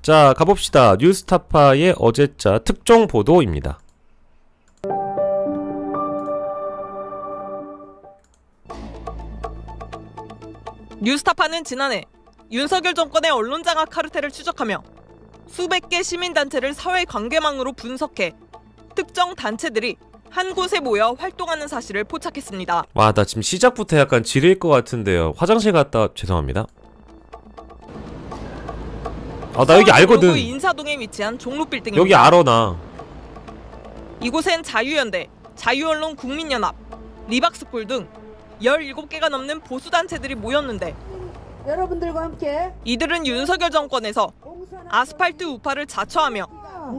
자, 가봅시다. 뉴스타파의 어제자 특종 보도입니다. 뉴스타파는 지난해 윤석열 정권의 언론장악 카르텔을 추적하며 수백 개 시민단체를 사회관계망으로 분석해 특정 단체들이 한 곳에 모여 활동하는 사실을 포착했습니다. 와, 나 지금 시작부터 약간 지릴 것 같은데요. 화장실 갔다 죄송합니다. 아, 나 여기 알거든. 인사동에 위치한 종로빌딩입니다. 여기 알아 나. 이곳엔 자유연대, 자유언론 국민연합, 리박스쿨 등 17개가 넘는 보수단체들이 모였는데 여러분들과 함께 이들은 윤석열 정권에서 아스팔트 우파를 자처하며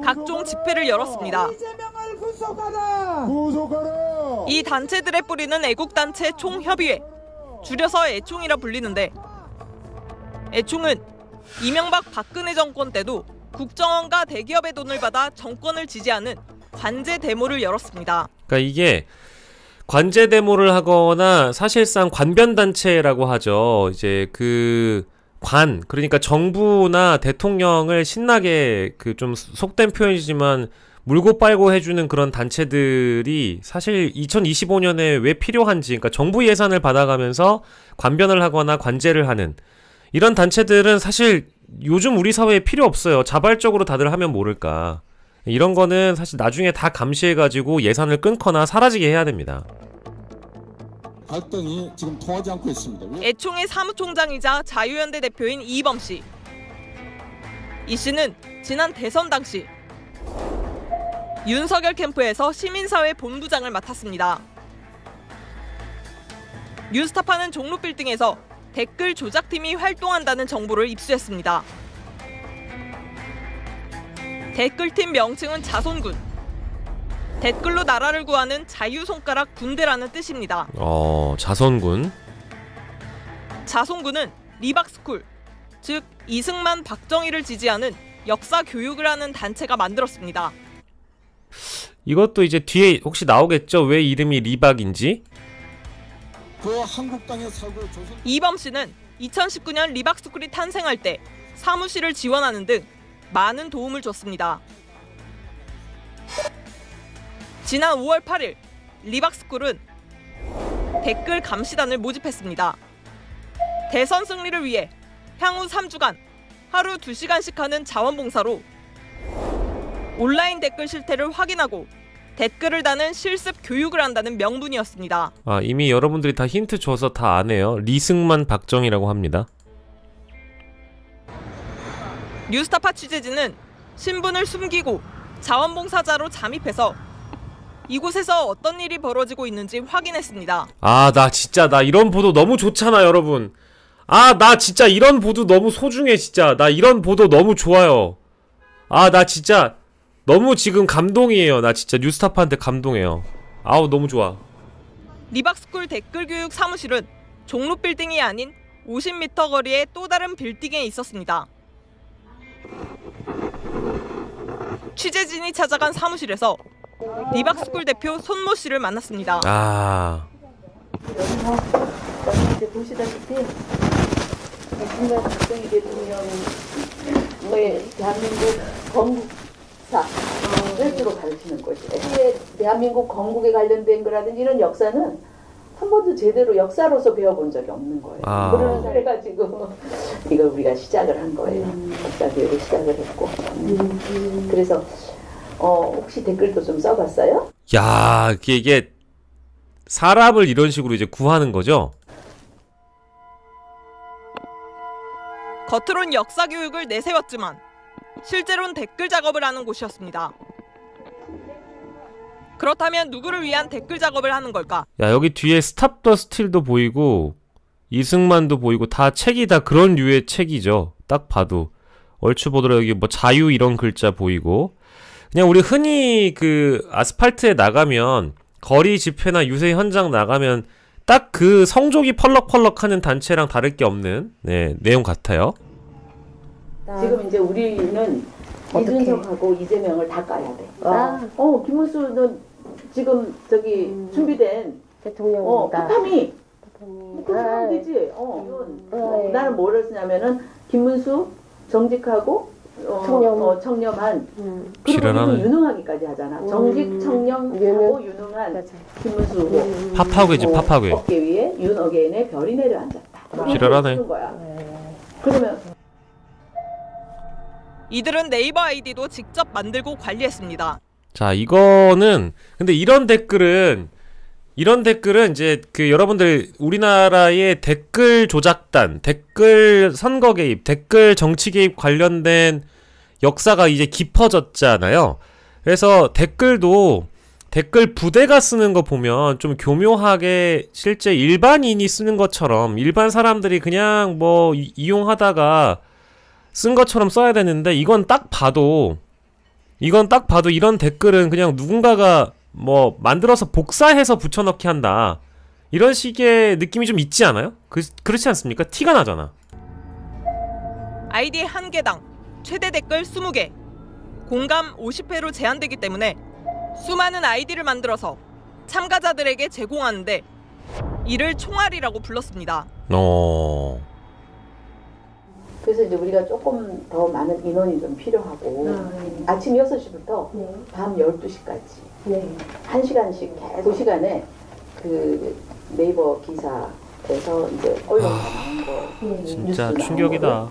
각종 집회를 열었습니다. 이재명을 구속하라! 이 단체들의 뿌리는 애국단체 총협의회, 줄여서 애총이라 불리는데 애총은 이명박 박근혜 정권 때도 국정원과 대기업의 돈을 받아 정권을 지지하는 관제 데모를 열었습니다. 그러니까 이게 관제 데모를 하거나 사실상 관변단체라고 하죠. 이제 그러니까 정부나 대통령을 신나게 좀 속된 표현이지만 물고 빨고 해주는 그런 단체들이 사실 2025년에 왜 필요한지, 그러니까 정부 예산을 받아가면서 관변을 하거나 관제를 하는 이런 단체들은 사실 요즘 우리 사회에 필요 없어요. 자발적으로 다들 하면 모를까. 이런 거는 사실 나중에 다 감시해가지고 예산을 끊거나 사라지게 해야 됩니다. 갈등이 지금 통하지 않고 있습니다. 애총의 사무총장이자 자유연대 대표인 이범 씨. 이 씨는 지난 대선 당시 윤석열 캠프에서 시민사회 본부장을 맡았습니다. 뉴스타파는 종로빌딩에서 댓글 조작팀이 활동한다는 정보를 입수했습니다. 댓글팀 명칭은 자손군. 댓글로 나라를 구하는 자유손가락 군대라는 뜻입니다. 자손군. 자손군은 리박스쿨, 즉 이승만 박정희를 지지하는 역사 교육을 하는 단체가 만들었습니다. 이것도 이제 뒤에 혹시 나오겠죠? 왜 이름이 리박인지? 그 한국당의 사고 조선... 이범 씨는 2019년 리박스쿨이 탄생할 때 사무실을 지원하는 등 많은 도움을 줬습니다. 지난 5월 8일 리박스쿨은 댓글 감시단을 모집했습니다. 대선 승리를 위해 향후 3주간 하루 2시간씩 하는 자원봉사로 온라인 댓글 실태를 확인하고 댓글을 다는 실습 교육을 한다는 명분이었습니다. 아, 이미 여러분들이 다 힌트 줘서 다 아네요. 리승만 박정희라고 합니다. 뉴스타파 취재진은 신분을 숨기고 자원봉사자로 잠입해서 이곳에서 어떤 일이 벌어지고 있는지 확인했습니다. 아, 나 이런 보도 너무 좋잖아, 여러분. 아, 나 진짜 이런 보도 너무 소중해, 진짜. 나 이런 보도 너무 좋아요. 아, 나 진짜 너무 지금 감동이에요. 나 진짜 뉴스타파한테 감동해요. 아우, 너무 좋아. 리박스쿨 댓글교육 사무실은 종로빌딩이 아닌 50m 거리의 또 다른 빌딩에 있었습니다. 취재진이 찾아간 사무실에서 리박스쿨 대표 손모 씨를 만났습니다. 이제 보시다시피 이승만 박정희 대통령의 대한민국 건국사를 주로 가르치는 거죠. 대한민국 건국에 관련된 거라든지 이런 역사는 한 번도 제대로 역사로서 배워본 적이 없는 거예요. 그러는 그래가지고 이걸 우리가 시작을 한 거예요. 역사 교육을 시작을 했고. 그래서 혹시 댓글도 좀 써봤어요? 야, 이게 사람을 이런 식으로 이제 구하는 거죠? 겉으론 역사 교육을 내세웠지만 실제로는 댓글 작업을 하는 곳이었습니다. 그렇다면 누구를 위한 댓글 작업을 하는 걸까? 야, 여기 뒤에 스탑 더 스틸도 보이고 이승만도 보이고 다 책이 다 그런 류의 책이죠. 딱 봐도 얼추 보더라도 여기 뭐 자유 이런 글자 보이고, 그냥 우리 흔히 그 아스팔트에 나가면 거리 집회나 유세 현장 나가면 딱 그 성족이 펄럭펄럭하는 단체랑 다를 게 없는 내용 같아요. 지금 이제 우리는 이준석하고 이재명을 다 까야 돼. 김문수는 지금 저기 준비된 대통령입니다. 파파미 그렇게 하면 되지. 나는 뭐를 쓰냐면은 김문수 정직하고 청렴한 그리고 지랄하네. 유능하기까지 하잖아. 정직 청렴하고 유능한 맞아. 김문수 후보. 파파괴지 파파괴. 어깨 위에 윤 어게인의 별이 내려앉았다. 지랄하네. 거야. 그러면 이들은 네이버 아이디도 직접 만들고 관리했습니다. 자, 이거는 근데 이런 댓글은 이제 그 여러분들 우리나라의 댓글 조작단, 댓글 선거 개입, 댓글 정치 개입 관련된 역사가 이제 깊어졌잖아요. 그래서 댓글도 댓글 부대가 쓰는 거 보면 좀 교묘하게 실제 일반인이 쓰는 것처럼 일반 사람들이 그냥 뭐 이용하다가 쓴 것처럼 써야 되는데 이건 딱 봐도 이런 댓글은 그냥 누군가가 뭐 만들어서 복사해서 붙여넣기 한다 이런 식의 느낌이 좀 있지 않아요? 그렇지 않습니까? 티가 나잖아. 아이디 한 개당 최대 댓글 20개, 공감 50회로 제한되기 때문에 수많은 아이디를 만들어서 참가자들에게 제공하는데 이를 총알이라고 불렀습니다. 그래서 이제 우리가 조금 더 많은 인원이 좀 필요하고 아침 6시부터 밤 12시까지 1시간씩 계속 그 시간에 그 네이버 기사에서 이제 언론에 나온 거 진짜 뉴스 충격이다.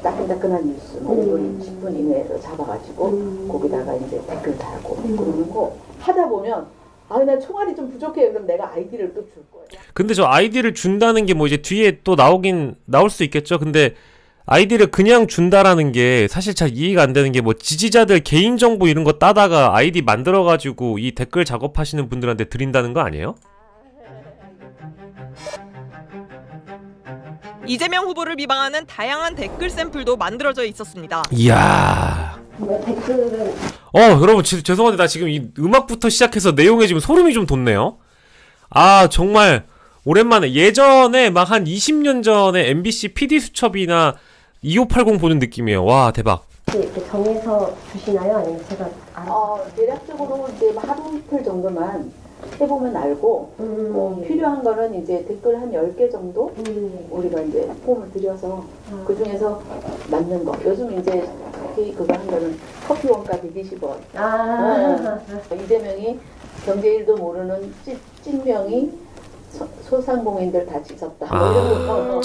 따끈따끈한 뉴스 뭐 5분 10분 이내로 잡아가지고 거기다가 이제 댓글 달고 그러는 거 하다 보면 나 총알이 좀 부족해. 그럼 내가 아이디를 또 줄 거야. 근데 저 아이디를 준다는 게 뭐 이제 뒤에 또 나올 수 있겠죠. 근데 아이디를 그냥 준다라는 게 사실 잘 이해가 안 되는 게 뭐 지지자들 개인정보 이런 거 따다가 아이디 만들어가지고 이 댓글 작업하시는 분들한테 드린다는 거 아니에요? 이재명 후보를 비방하는 다양한 댓글 샘플도 만들어져 있었습니다. 이야. 댓글은 여러분 죄송한데 나 지금 이 음악부터 시작해서 내용에 지금 소름이 좀 돋네요. 아 정말 오랜만에 예전에 막 한 20년 전에 MBC PD수첩이나 2580 보는 느낌이에요. 와 대박. 이렇게 정해서 주시나요? 아니면 제가 대략적으로 이제 하루 이틀 정도만 해보면 알고 뭐 필요한 거는 이제 댓글 한 10개 정도 우리가 이제 폼을 들여서 그 중에서 맞는 거. 요즘 이제 특히 그거 한 거는 커피 원가 120원. 이재명이 경제 일도 모르는 찐명이 소상공인들 다 찢었다. 뭐 이런 거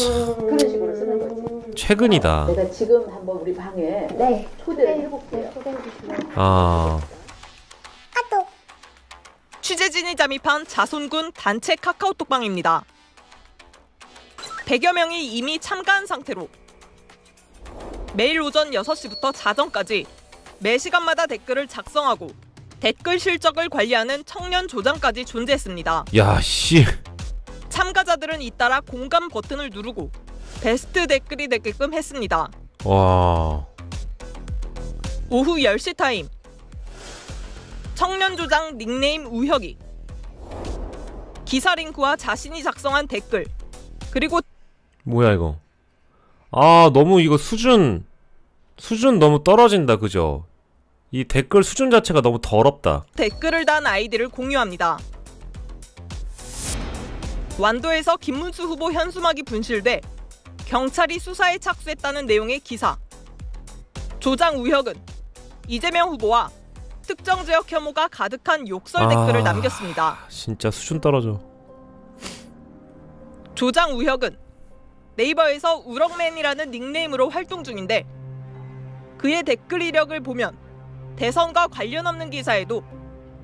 그런 식으로 쓰는 거지. 최근이다. 내가 지금 한번 우리 방에 초대를 해볼게요. 취재진이 잠입한 자손군 단체 카카오톡방입니다. 100여 명이 이미 참가한 상태로 매일 오전 6시부터 자정까지 매 시간마다 댓글을 작성하고 댓글 실적을 관리하는 청년 조장까지 존재했습니다. 야 씨. 참가자들은 잇따라 공감 버튼을 누르고 베스트 댓글이 되게끔 했습니다. 와. 오후 10시 타임. 청년 조장 닉네임 우혁이 기사 링크와 자신이 작성한 댓글 그리고 뭐야 이거. 너무 이거 수준 너무 떨어진다 그죠? 이 댓글 수준 자체가 너무 더럽다. 댓글을 단 아이디를 공유합니다. 완도에서 김문수 후보 현수막이 분실돼 경찰이 수사에 착수했다는 내용의 기사. 조장 우혁은 이재명 후보와 특정 지역 혐오가 가득한 욕설 댓글을 남겼습니다. 진짜 수준 떨어져. 조장 우혁은 네이버에서 우럭맨이라는 닉네임으로 활동 중인데 그의 댓글 이력을 보면 대선과 관련 없는 기사에도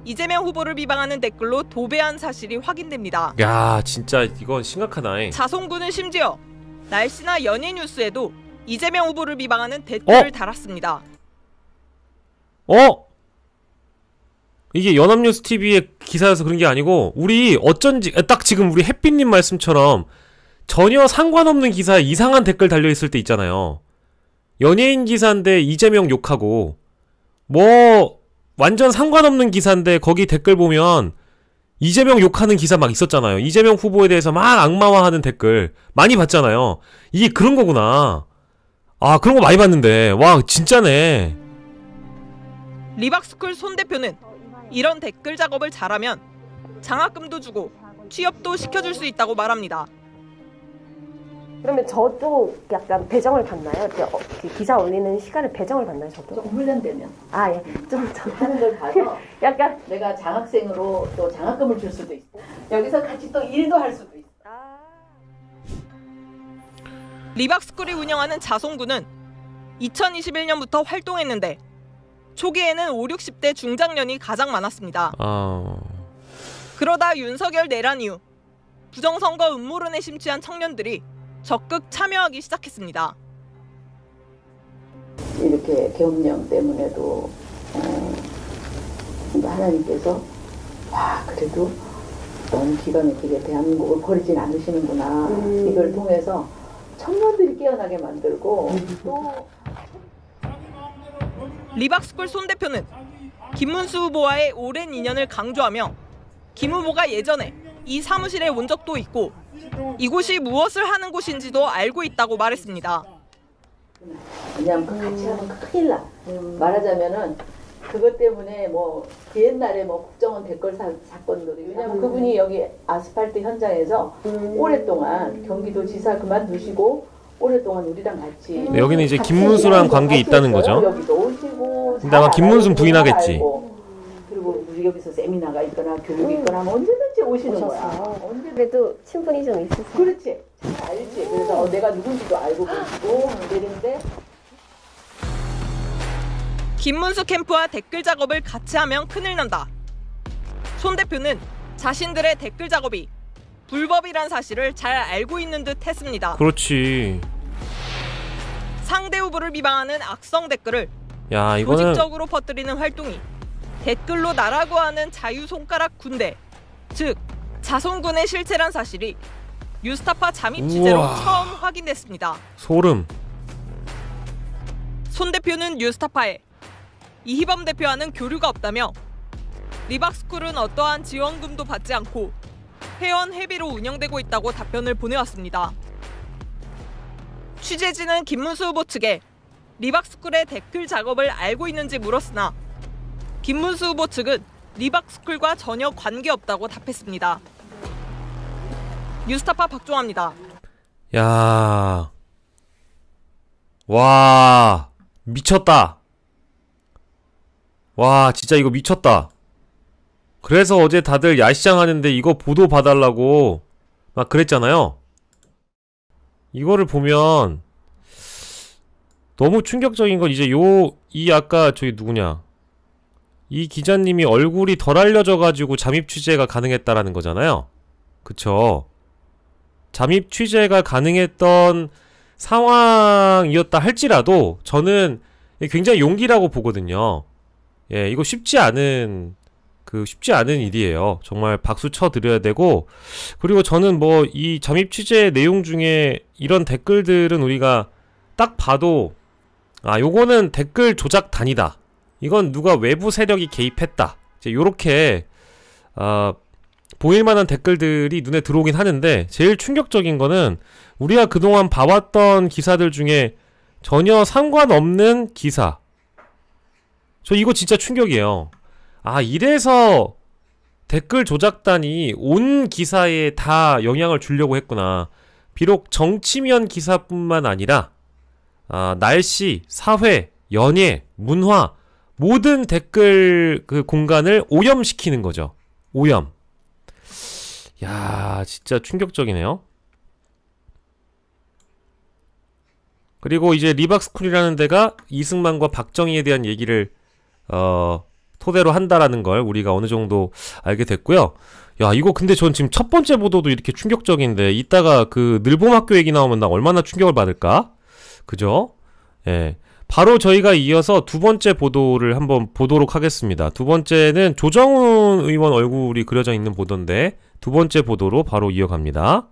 이재명 후보를 비방하는 댓글로 도배한 사실이 확인됩니다. 야 진짜 이건 심각하다. 자송군은 심지어 날씨나 연예 뉴스에도 이재명 후보를 비방하는 댓글을 달았습니다. 이게 연합뉴스TV의 기사여서 그런 게 아니고 우리 어쩐지 딱 지금 우리 햇빛님 말씀처럼 전혀 상관없는 기사에 이상한 댓글 달려있을 때 있잖아요. 연예인 기사인데 이재명 욕하고 뭐 완전 상관없는 기사인데 거기 댓글 보면 이재명 욕하는 기사 막 있었잖아요. 이재명 후보에 대해서 막 악마화하는 댓글 많이 봤잖아요. 이게 그런 거구나. 그런 거 많이 봤는데 와 진짜네. 리박스쿨 손 대표는 이런 댓글 작업을 잘하면 장학금도 주고 취업도 시켜줄 수 있다고 말합니다. 그러면 저도 약간 배정을 받나요? 이렇게 그 기사 올리는 시간을 배정을 받나요, 저도? 좀 훈련되면. 아, 예. 좀 하는 걸 봐서 약간 내가 장학생으로 또 장학금을 줄 수도 있고 여기서 같이 또 일도 할 수도 있어. 리박스쿨이 운영하는 자송군은 2021년부터 활동했는데 초기에는 5, 60대 중장년이 가장 많았습니다. 그러다 윤석열 내란 이후 부정선거 음모론에 심취한 청년들이 적극 참여하기 시작했습니다. 이렇게 계엄령 때문에도 하나님께서 와 그래도 너무 기가 막히게 대한민국을 버리진 않으시는구나. 이걸 통해서 청년들이 깨어나게 만들고 또 리박스쿨 손 대표는 김문수 후보와의 오랜 인연을 강조하며 김 후보가 예전에 이 사무실에 온 적도 있고 이곳이 무엇을 하는 곳인지도 알고 있다고 말했습니다. 왜냐하면 그 같이 하면 큰일 나. 말하자면은 그것 때문에 뭐 옛날에 뭐 국정원 댓글 사건도 왜냐하면 그분이 여기 아스팔트 현장에서 오랫동안 경기도지사 그만두시고 오랫동안 우리랑 같이 네, 여기는 이제 김문수랑 관계 있다는 거죠. 여기도 오시고 근데 아마 김문수는 부인하겠지. 그리고 우리 여기서 세미나가 있거나 교육이 있거나 하면 언제든지 오시는 거야. 그래도 친분이 좀 있으세요. 그렇지. 잘 알지. 그래서 내가 누군지도 알고 계시고 이랬는데 김문수 캠프와 댓글 작업을 같이 하면 큰일 난다. 손 대표는 자신들의 댓글 작업이 불법이란 사실을 잘 알고 있는 듯 했습니다. 그렇지. 상대 후보를 비방하는 악성 댓글을 야, 이거는 조직적으로 퍼뜨리는 활동이 댓글로 나라고 하는 자유손가락 군대, 즉 자손군의 실체란 사실이 뉴스타파 잠입 취재로 우와. 처음 확인됐습니다. 소름. 손 대표는 뉴스타파에 이희범 대표와는 교류가 없다며 리박스쿨은 어떠한 지원금도 받지 않고 회원 회비로 운영되고 있다고 답변을 보내왔습니다. 취재진은 김문수 후보 측에 리박스쿨의 댓글 작업을 알고 있는지 물었으나 김문수 후보 측은 리박스쿨과 전혀 관계없다고 답했습니다. 뉴스타파 박종화입니다. 야. 와. 미쳤다. 와, 진짜 이거 미쳤다. 그래서 어제 다들 야시장 하는데 이거 보도 봐달라고 막 그랬잖아요. 이거를 보면 너무 충격적인 건 이제 이 아까 저기 누구냐. 이 기자님이 얼굴이 덜 알려져가지고 잠입 취재가 가능했다라는 거잖아요. 그쵸. 잠입 취재가 가능했던 상황이었다 할지라도 저는 굉장히 용기라고 보거든요. 예, 이거 쉽지 않은 일이에요. 정말 박수 쳐드려야 되고, 그리고 저는 뭐 이 잠입 취재 내용 중에 이런 댓글들은 우리가 딱 봐도 아, 요거는 댓글 조작단이다. 이건 누가 외부 세력이 개입했다. 이제 요렇게 보일 만한 댓글들이 눈에 들어오긴 하는데 제일 충격적인 거는 우리가 그동안 봐왔던 기사들 중에 전혀 상관없는 기사. 저 이거 진짜 충격이에요. 아, 이래서 댓글 조작단이 온 기사에 다 영향을 주려고 했구나. 비록 정치면 기사뿐만 아니라 날씨, 사회, 연예, 문화 모든 댓글 그 공간을 오염시키는 거죠. 오염. 야, 진짜 충격적이네요. 그리고 이제 리박스쿨이라는 데가 이승만과 박정희에 대한 얘기를 토대로 한다라는 걸 우리가 어느 정도 알게 됐고요. 야, 이거 근데 전 지금 첫 번째 보도도 이렇게 충격적인데 이따가 그 늘봄학교 얘기 나오면 나 얼마나 충격을 받을까? 그죠? 예. 바로 저희가 이어서 두 번째 보도를 한번 보도록 하겠습니다. 두 번째는 조정훈 의원 얼굴이 그려져 있는 보도인데 두 번째 보도로 바로 이어갑니다.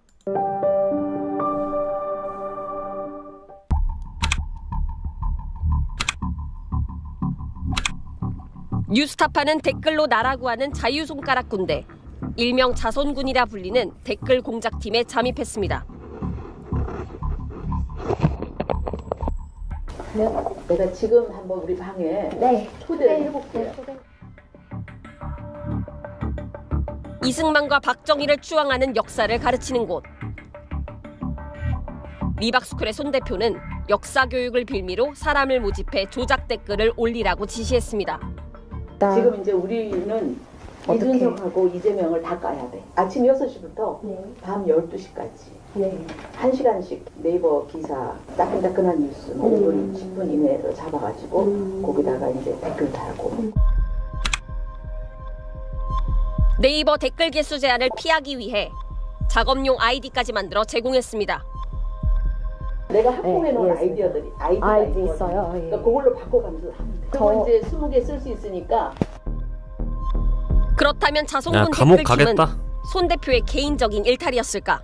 뉴스타파는 댓글로 나라고 하는 자유손가락 군대, 일명 자손군이라 불리는 댓글 공작팀에 잠입했습니다. 내가 지금 한번 우리 방에 초대를 해볼게요. 이승만과 박정희를 추앙하는 역사를 가르치는 곳. 리박스쿨의 손 대표는 역사 교육을 빌미로 사람을 모집해 조작 댓글을 올리라고 지시했습니다. 지금 이제 우리는 이준석하고 이재명을 다 까야 돼. 아침 6시부터 밤 12시까지. 1시간씩 네이버 기사 따끈따끈한 뉴스 5분, 10분 이내로 잡아가지고 거기다가 이제 댓글 달고. 네이버 댓글 개수 제한을 피하기 위해 작업용 아이디까지 만들어 제공했습니다. 내가 학봉해 놓은 아이디어들이 아이디 있어요. 그러니까 그걸로 바꿔가면서 하면 돼. 그거 이제 20개 쓸 수 있으니까. 그렇다면 자성군 감옥 댓글팀은 가겠다. 손 대표의 개인적인 일탈이었을까?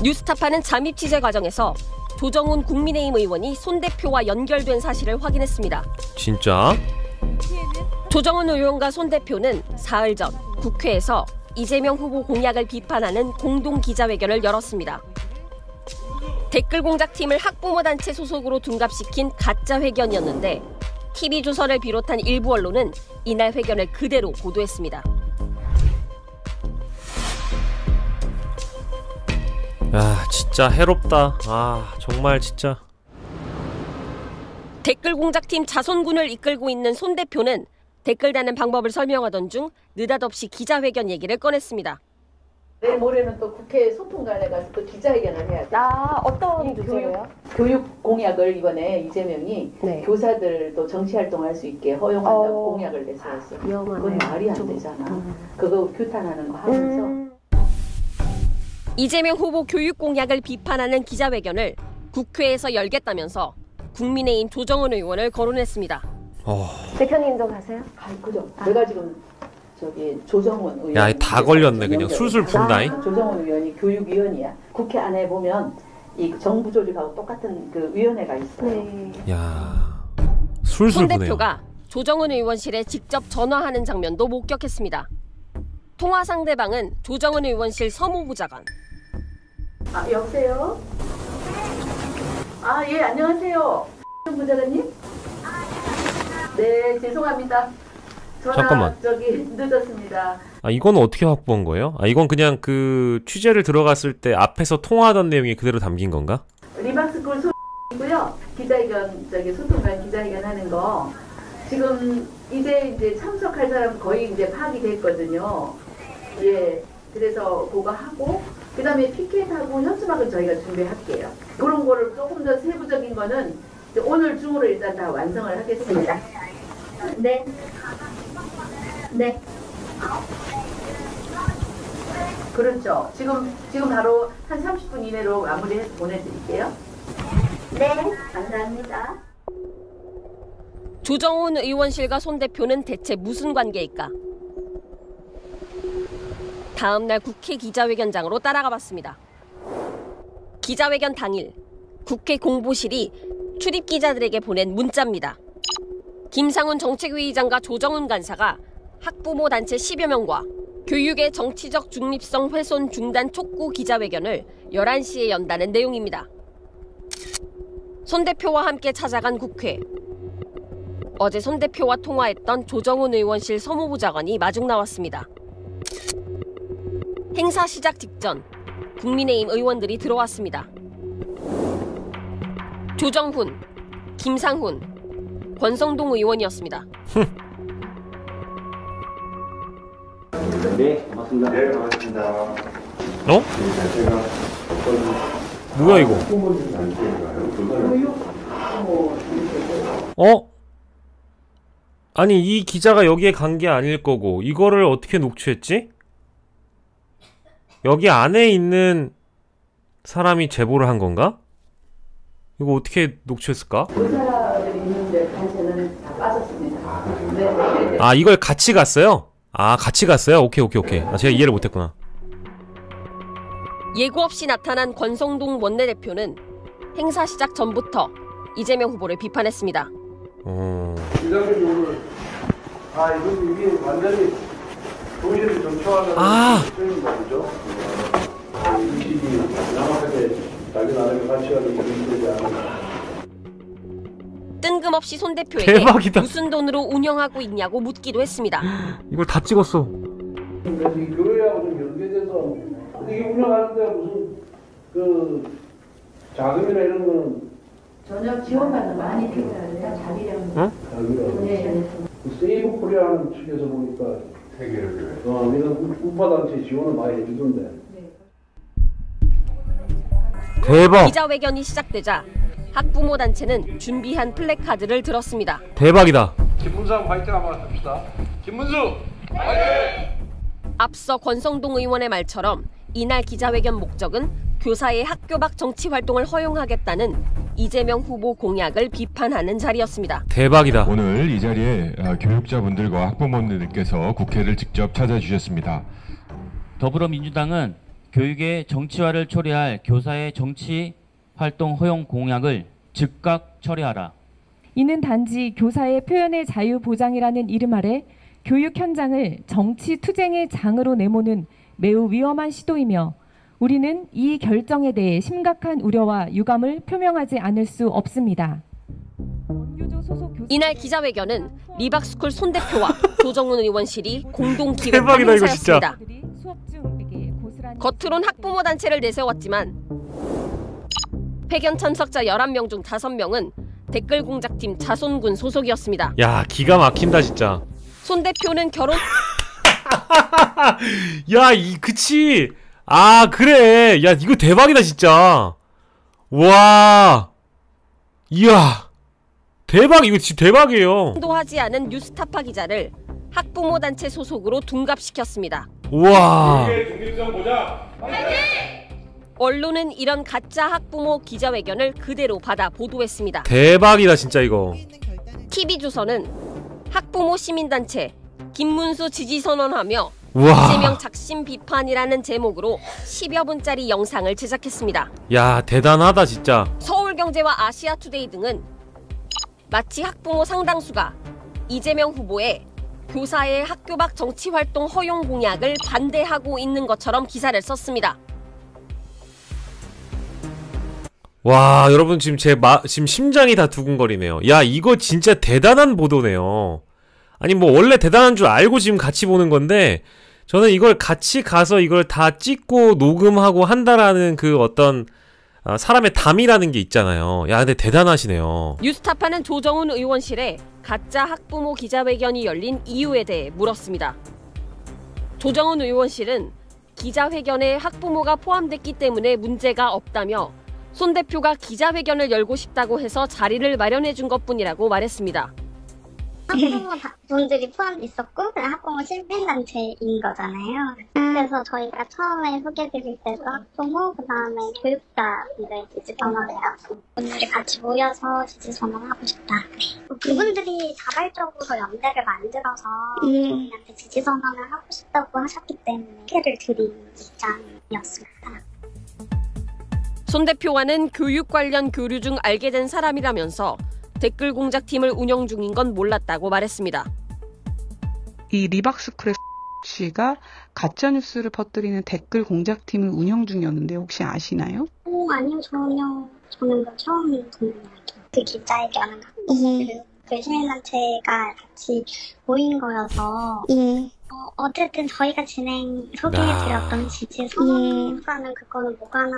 뉴스타파는 잠입 취재 과정에서 조정훈 국민의힘 의원이 손 대표와 연결된 사실을 확인했습니다. 진짜? 조정훈 의원과 손 대표는 사흘 전 국회에서 이재명 후보 공약을 비판하는 공동 기자회견을 열었습니다. 댓글 공작팀을 학부모 단체 소속으로 둔갑시킨 가짜 회견이었는데 TV조선을 비롯한 일부 언론은 이날 회견을 그대로 보도했습니다. 야, 진짜 해롭다. 아, 정말 진짜. 댓글 공작팀 자손군을 이끌고 있는 손 대표는 댓글 다는 방법을 설명하던 중 느닷없이 기자회견 얘기를 꺼냈습니다. 내일 모레는 또 국회 소통관에 가서 또 기자회견을 해야 돼. 어떤 주제예요? 교육 공약을 이번에 이재명이 교사들도 정치활동할 수 있게 허용한다고 공약을 내세웠어. 그건 말이 안 되잖아. 그거 규탄하는 거 하면서. 이재명 후보 교육 공약을 비판하는 기자회견을 국회에서 열겠다면서 국민의힘 조정훈 의원을 거론했습니다. 대표님도 가세요? 그죠. 내가 지금 저기 조정훈 의원. 야, 다 걸렸네. 그냥 술술 푼다잉. 조정훈 의원이 교육위원이야. 국회 안에 보면 이 정부 조직하고 똑같은 그 위원회가 있어요. 야, 술술 손 푸네요. 대표가 조정훈 의원실에 직접 전화하는 장면도 목격했습니다. 통화 상대방은 조정훈 의원실 서무부 장관. 여보세요? 예, 안녕하세요. 부장님? 네, 죄송합니다. 전화 잠깐만. 늦었습니다. 이건 어떻게 확보한 거예요? 이건 그냥 그 취재를 들어갔을 때 앞에서 통화하던 내용이 그대로 담긴 건가? 리박스쿨 소이고요. 기자회견 소통관 기자회견 하는 거 지금 이제 참석할 사람 거의 이제 파악이 됐거든요. 예, 그래서 그거 하고 그다음에 피켓하고 현수막은 저희가 준비할게요. 그런 거를 조금 더 세부적인 거는 오늘 중으로 일단 다 완성을 하겠습니다. 네. 그렇죠. 지금 바로 한 30분 이내로 마무리해서 보내드릴게요. 네, 감사합니다. 조정훈 의원실과 손 대표는 대체 무슨 관계일까? 다음 날 국회 기자회견장으로 따라가 봤습니다. 기자회견 당일 국회 공보실이 출입 기자들에게 보낸 문자입니다. 김상훈 정책위의장과 조정훈 간사가 학부모 단체 10여 명과 교육의 정치적 중립성 훼손 중단 촉구 기자회견을 11시에 연다는 내용입니다. 손 대표와 함께 찾아간 국회. 어제 손 대표와 통화했던 조정훈 의원실 서무부 장관이 마중 나왔습니다. 행사 시작 직전 국민의힘 의원들이 들어왔습니다. 조정훈, 김상훈, 권성동 의원이었습니다. 네, 고맙습니다. 네, 고맙습니다. 뭐야 이거? 아니 이 기자가 여기에 간 게 아닐 거고 이거를 어떻게 녹취했지? 여기 안에 있는 사람이 제보를 한 건가? 이거 어떻게 녹취했을까? 의사들이 있는데 단체는 다 빠졌습니다. 네. 이걸 같이 갔어요? 같이 갔어요? 오케이. 제가 이해를 못했구나. 예고 없이 나타난 권성동 원내대표는 행사 시작 전부터 이재명 후보를 비판했습니다. 기자들이 오늘 이게 완전히 도시를 정초하는 시스템인 거죠. 인식이 명확하게 자기 나름의 가치가 좀 되지 않을까. 뜬금없이 손 대표에게 대박이다. 무슨 돈으로 운영하고 있냐고 묻기도 했습니다. 이걸 다 찍었어. 그래서 이 교회하고 좀 연계돼서 근데 이게 운영하는데 무슨 자금이나 이런 거는 전혀 지원받는 많이 필요합니다. 자기량. 응? 자금이나 네. 그 세이브 코리아는 측에서 보니까 이런 우파단체 지원을 많이 해주던데. 대박. 기자회견이 시작되자 학부모 단체는 준비한 플래카드를 들었습니다. 대박이다. 김문수 화이팅 한번 합시다. 김문수 화이팅! 앞서 권성동 의원의 말처럼 이날 기자회견 목적은 교사의 학교 밖 정치 활동을 허용하겠다는 이재명 후보 공약을 비판하는 자리였습니다. 대박이다. 오늘 이 자리에 교육자분들과 학부모님들께서 국회를 직접 찾아주셨습니다. 더불어민주당은 교육의 정치화를 초래할 교사의 정치 활동 허용 공약을 즉각 철회하라. 이는 단지 교사의 표현의 자유 보장이라는 이름 아래 교육 현장을 정치 투쟁의 장으로 내모는 매우 위험한 시도이며 우리는 이 결정에 대해 심각한 우려와 유감을 표명하지 않을 수 없습니다. 이날 기자회견은 리박스쿨 손 대표와 조정훈 의원실이 공동 기획한 대박이다, 이거 행사였습니다. 겉으론 학부모 단체를 내세웠지만 회견 참석자 11명 중 5명은 댓글 공작팀 자손군 소속이었습니다. 야, 기가 막힌다 진짜. 손 대표는 결혼 야, 그치. 아, 그래. 야, 이거 대박이다 진짜. 와. 이야. 대박. 이거 진짜 대박이에요. 도 하지 않은 뉴스타파 기자를 학부모 단체 소속으로 둔갑시켰습니다. 우와. 언론은 이런 가짜 학부모 기자회견을 그대로 받아 보도했습니다. 대박이다 진짜 이거. TV조선은 학부모 시민단체 김문수 지지선언하며 우와. 이재명 작심 비판이라는 제목으로 10여 분짜리 영상을 제작했습니다. 야, 대단하다 진짜. 서울경제와 아시아투데이 등은 마치 학부모 상당수가 이재명 후보의 교사의 학교 밖 정치활동 허용 공약을 반대하고 있는 것처럼 기사를 썼습니다. 와, 여러분 지금 지금 심장이 다 두근거리네요. 야, 이거 진짜 대단한 보도네요. 아니 뭐 원래 대단한 줄 알고 지금 같이 보는 건데 저는 이걸 같이 가서 이걸 다 찍고 녹음하고 한다라는 그 어떤 사람의 담이라는 게 있잖아요. 야, 근데 대단하시네요. 뉴스타파는 조정훈 의원실에 가짜 학부모 기자회견이 열린 이유에 대해 물었습니다. 조정훈 의원실은 기자회견에 학부모가 포함됐기 때문에 문제가 없다며 손 대표가 기자회견을 열고 싶다고 해서 자리를 마련해 준 것뿐이라고 말했습니다. 학부모 분들이 포함 있었고 학부모 시민단체인 거잖아요. 그래서 저희가 처음에 소개드릴 때도 학부모, 그 다음에 교육자분들 지지선언을 해요. 분들이 같이 모여서 지지선언하고 싶다. 그분들이 자발적으로 연대를 만들어서 우리한테 지지선언을 하고 싶다고 하셨기 때문에 피해를 드린 입장이었습니다. 손 대표와는 교육 관련 교류 중 알게 된 사람이라면서 댓글 공작팀을 운영 중인 건 몰랐다고 말했습니다. 이 리박스쿨의 씨가 가짜뉴스를 퍼뜨리는 댓글 공작팀을 운영 중이었는데 혹시 아시나요? 아니요, 전혀. 저는 처음 듣는 이야기. 그 기자회견은 그 시민단체가 같이 모인 거여서 어쨌든 저희가 소개해드렸던 지지선언과는 그거는 무관한.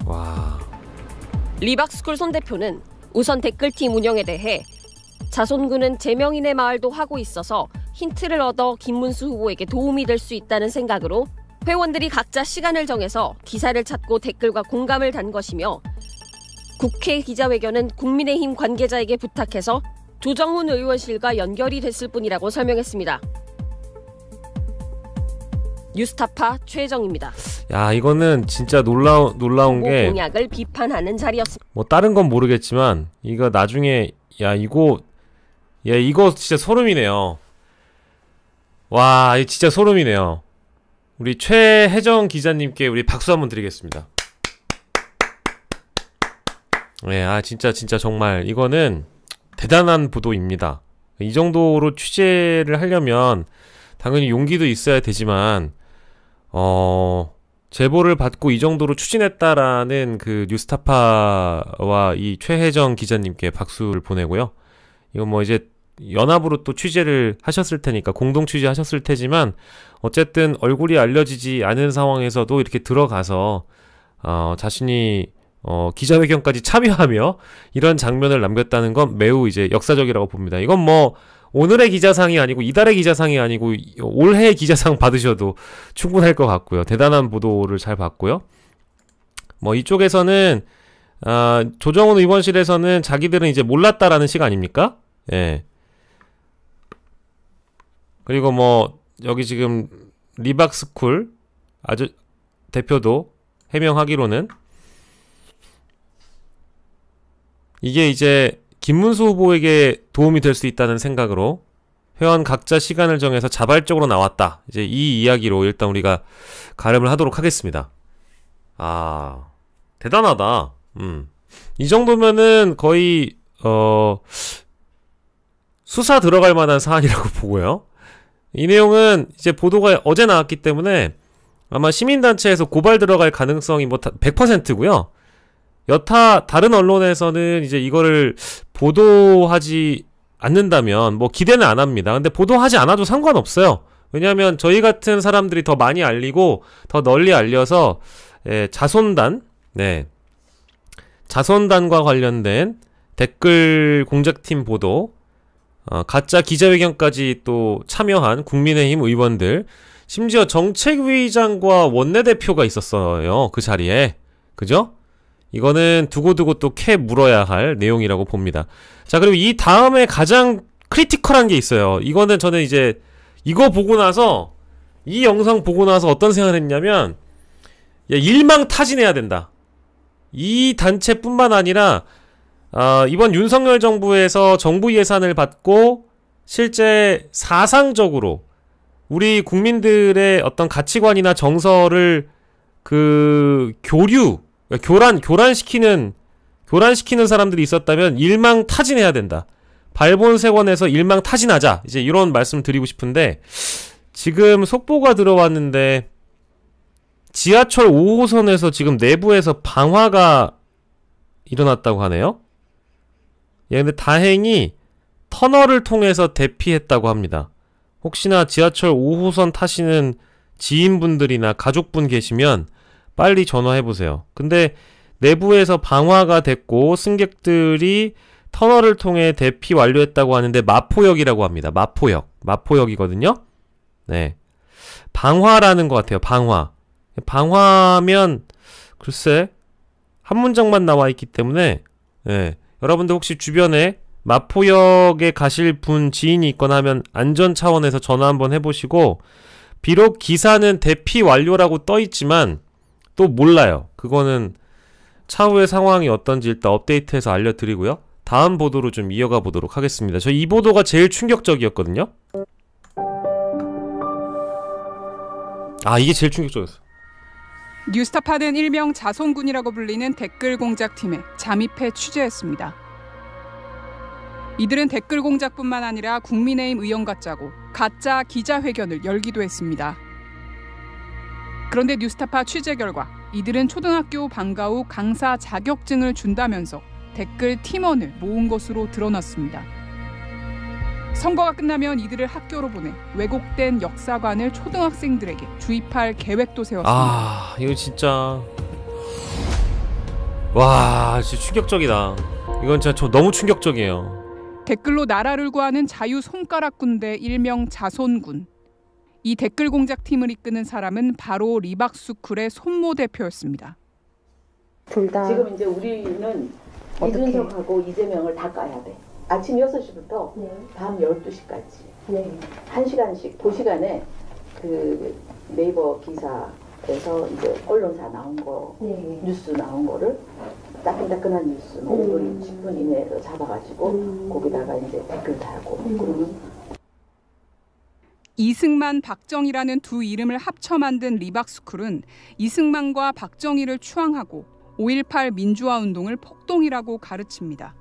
와. 리박스쿨 손 대표는 우선 댓글팀 운영에 대해 자손군은 제명인의 마을도 하고 있어서 힌트를 얻어 김문수 후보에게 도움이 될 수 있다는 생각으로 회원들이 각자 시간을 정해서 기사를 찾고 댓글과 공감을 단 것이며 국회 기자회견은 국민의힘 관계자에게 부탁해서 조정훈 의원실과 연결이 됐을 뿐이라고 설명했습니다. 뉴스타파 최정입니다. 야, 이거는 진짜 놀라운 게 공약을 비판하는 자리였습니다. 뭐 다른 건 모르겠지만 이거 나중에 이거 진짜 소름이네요. 와, 이거 진짜 소름이네요. 우리 최혜정 기자님께 우리 박수 한번 드리겠습니다. 네, 진짜 정말 이거는 대단한 보도입니다. 이 정도로 취재를 하려면 당연히 용기도 있어야 되지만 제보를 받고 이 정도로 추진했다라는 그 뉴스타파와 이 최혜정 기자님께 박수를 보내고요. 이건 뭐 이제 연합으로 또 취재를 하셨을 테니까 공동 취재하셨을 테지만 어쨌든 얼굴이 알려지지 않은 상황에서도 이렇게 들어가서 자신이 기자회견까지 참여하며 이런 장면을 남겼다는 건 매우 이제 역사적이라고 봅니다. 이건 뭐 오늘의 기자상이 아니고 이달의 기자상이 아니고 올해 기자상 받으셔도 충분할 것 같고요. 대단한 보도를 잘 봤고요. 뭐 이쪽에서는 조정훈 의원실에서는 자기들은 이제 몰랐다라는 식 아닙니까? 예. 그리고 뭐 여기 지금 리박스쿨 아주 대표도 해명하기로는 이게 이제 김문수 후보에게 도움이 될 수 있다는 생각으로 회원 각자 시간을 정해서 자발적으로 나왔다. 이제 이 이야기로 일단 우리가 가름을 하도록 하겠습니다. 아, 대단하다. 이 정도면은 거의 수사 들어갈 만한 사안이라고 보고요. 이 내용은 이제 보도가 어제 나왔기 때문에 아마 시민단체에서 고발 들어갈 가능성이 뭐 100%고요. 여타 다른 언론에서는 이제 이거를 보도하지 않는다면 뭐 기대는 안 합니다. 근데 보도하지 않아도 상관없어요. 왜냐하면 저희 같은 사람들이 더 많이 알리고 더 널리 알려서 자손단, 자손단과 관련된 댓글 공작팀 보도, 가짜 기자회견까지 또 참여한 국민의힘 의원들, 심지어 정책위의장과 원내대표가 있었어요. 그 자리에. 그죠? 이거는 두고두고 또 캐 물어야 할 내용이라고 봅니다. 자, 그리고 이 다음에 가장 크리티컬한 게 있어요. 이거는 저는 이제 이거 보고 나서 이 영상 보고 나서 어떤 생각을 했냐면 일망타진해야 된다. 이 단체뿐만 아니라 이번 윤석열 정부에서 정부 예산을 받고 실제 사상적으로 우리 국민들의 어떤 가치관이나 정서를 교란시키는 사람들이 있었다면 일망타진해야 된다. 발본색원에서 일망타진하자. 이제 이런 말씀 드리고 싶은데, 지금 속보가 들어왔는데 지하철 5호선에서 지금 내부에서 방화가 일어났다고 하네요. 근데 다행히 터널을 통해서 대피했다고 합니다. 혹시나 지하철 5호선 타시는 지인분들이나 가족분 계시면 빨리 전화해보세요. 근데 내부에서 방화가 됐고 승객들이 터널을 통해 대피 완료했다고 하는데 마포역이라고 합니다. 마포역이거든요. 네, 방화라는 것 같아요. 방화면 글쎄 한 문장만 나와 있기 때문에 여러분들 혹시 주변에 마포역에 가실 분 지인이 있거나 하면 안전 차원에서 전화 한번 해보시고, 비록 기사는 대피 완료라고 떠있지만 또 몰라요. 그거는 차후의 상황이 어떤지 일단 업데이트해서 알려드리고요. 다음 보도로 좀 이어가 보도록 하겠습니다. 저 이 보도가 제일 충격적이었거든요. 이게 제일 충격적이었어. 뉴스타파는 일명 자손군이라고 불리는 댓글 공작팀에 잠입해 취재했습니다. 이들은 댓글 공작뿐만 아니라 국민의힘 의원과 짜고 가짜 기자회견을 열기도 했습니다. 그런데 뉴스타파 취재 결과 이들은 초등학교 방과 후 강사 자격증을 준다면서 댓글 팀원을 모은 것으로 드러났습니다. 선거가 끝나면 이들을 학교로 보내 왜곡된 역사관을 초등학생들에게 주입할 계획도 세웠습니다. 이거 진짜 와, 진짜 충격적이다. 이건 진짜 너무 충격적이에요. 댓글로 나라를 구하는 자유 손가락군대 일명 자손군. 이 댓글 공작팀을 이끄는 사람은 바로 리박스쿨의 손모 대표였습니다. 둘 다 지금 이제 우리는 이준석하고 이재명을 다 까야 돼. 아침 6시부터 밤 12시까지 1시간씩 도시간에 그 네이버 기사에서 이제 언론사 나온 거, 뉴스 나온 거를 따끈따끈한 뉴스 5분, 10분 이내로 잡아가지고 거기다가 이제 댓글 달고 그러면 이승만, 박정희라는 두 이름을 합쳐 만든 리박스쿨은 이승만과 박정희를 추앙하고 5.18 민주화 운동을 폭동이라고 가르칩니다.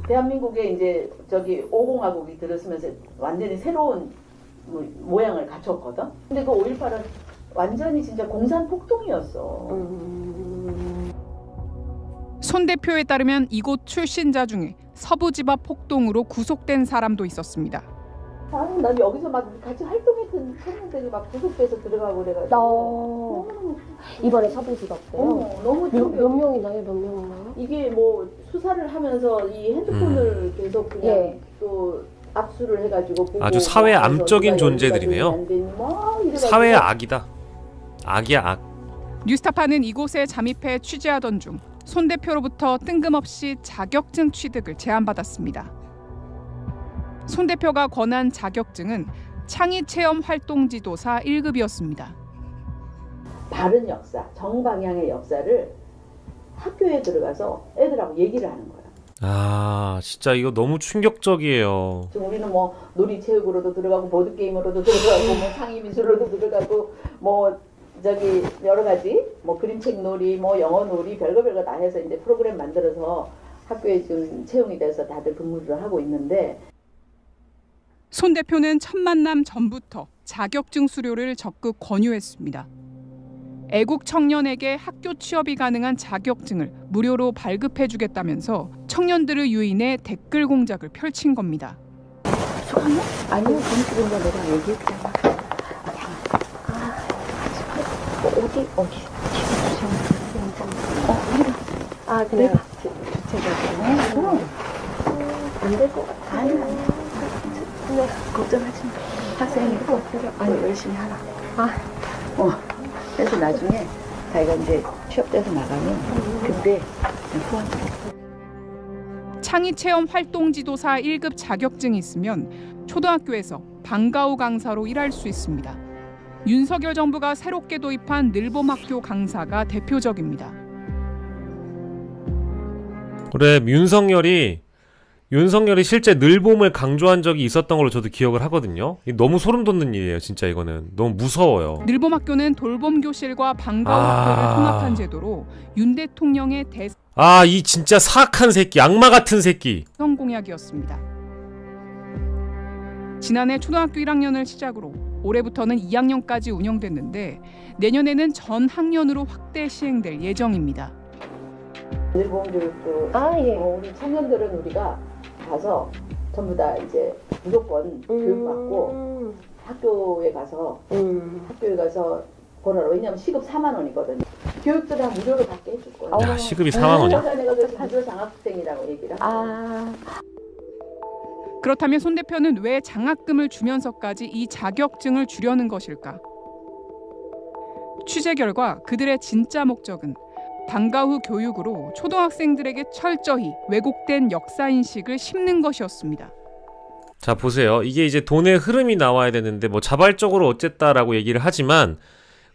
대한민국에 이제 저기 5공화국이 들어서면서 완전히 새로운 모양을 갖췄거든. 근데 그 5.18은 완전히 진짜 공산폭동이었어. 손 대표에 따르면 이곳 출신자 중에 서부지법 폭동으로 구속된 사람도 있었습니다. 난 여기서 막 같이 활동했던 청년들이 막 구속돼서 들어가고 그래가지고 이번에 서부지법대요. 너무 몇 명이나요? 몇 명이나요? 이게 뭐 수사를 하면서 이 핸드폰을 계속 그냥 예. 또 압수를 해가지고 보고 아주 사회 암적인 존재들이네요. 사회의 악이다. 악이야 악. 뉴스타파는 이곳에 잠입해 취재하던 중 손 대표로부터 뜬금없이 자격증 취득을 제안받았습니다. 손 대표가 권한 자격증은 창의체험 활동지도사 1급이었습니다. 바른 역사, 정방향의 역사를 학교에 들어가서 애들하고 얘기를 하는 거예요. 아, 진짜 이거 너무 충격적이에요. 지금 우리는 뭐 놀이체육으로도 들어가고 보드게임으로도 들어가고 뭐 상위미술로도 들어가고 뭐 저기 여러 가지 뭐 그림책 놀이, 뭐 영어 놀이 별거 다 해서 이제 프로그램 만들어서 학교에 지금 채용이 돼서 다들 근무를 하고 있는데 손 대표는 첫 만남 전부터 자격증 수료를 적극 권유했습니다. 애국 청년에게 학교 취업이 가능한 자격증을 무료로 발급해주겠다면서 청년들을 유인해 댓글 공작을 펼친 겁니다. 아니요, 검수공자 내가 얘기했잖아. 어디? 아, 그냥 주체적으로. 그럼 안 될 것 같아. 아니. 네, 걱정하지 마. 학생이고 아니 열심히 하라. 그래서 나중에 자기가 이제 취업돼서 나가면 그때 후원. 창의체험 활동지도사 1급 자격증이 있으면 초등학교에서 방과후 강사로 일할 수 있습니다. 윤석열 정부가 새롭게 도입한 늘봄학교 강사가 대표적입니다. 그래, 윤석열이 실제 늘봄을 강조한 적이 있었던 걸로 저도 기억을 하거든요. 너무 소름 돋는 일이에요. 진짜 이거는 너무 무서워요. 늘봄학교는 돌봄교실과 방과후학교를 통합한 제도로 윤 대통령의 이 진짜 사악한 새끼, 악마 같은 새끼. 대선 공약이었습니다. 지난해 초등학교 1학년을 시작으로 올해부터는 2학년까지 운영됐는데 내년에는 전 학년으로 확대 시행될 예정입니다. 늘봄교육도 우리 청년들은 우리가 가서 전부 다 이제 무조건 교육받고 학교에 가서 보라로. 왜냐면 시급 4만 원이거든요. 교육도 다 무료로 받게 해줄 거예요. 야, 시급이 4만 원이야? 내가 그래서 무료 장학생이라고 얘기를 하고. 그렇다면 손 대표는 왜 장학금을 주면서까지 이 자격증을 주려는 것일까? 취재 결과 그들의 진짜 목적은 방과후 교육으로 초등학생들에게 철저히 왜곡된 역사인식을 심는 것이었습니다. 자, 보세요. 이게 이제 돈의 흐름이 나와야 되는데 뭐 자발적으로 어쨌다라고 얘기를 하지만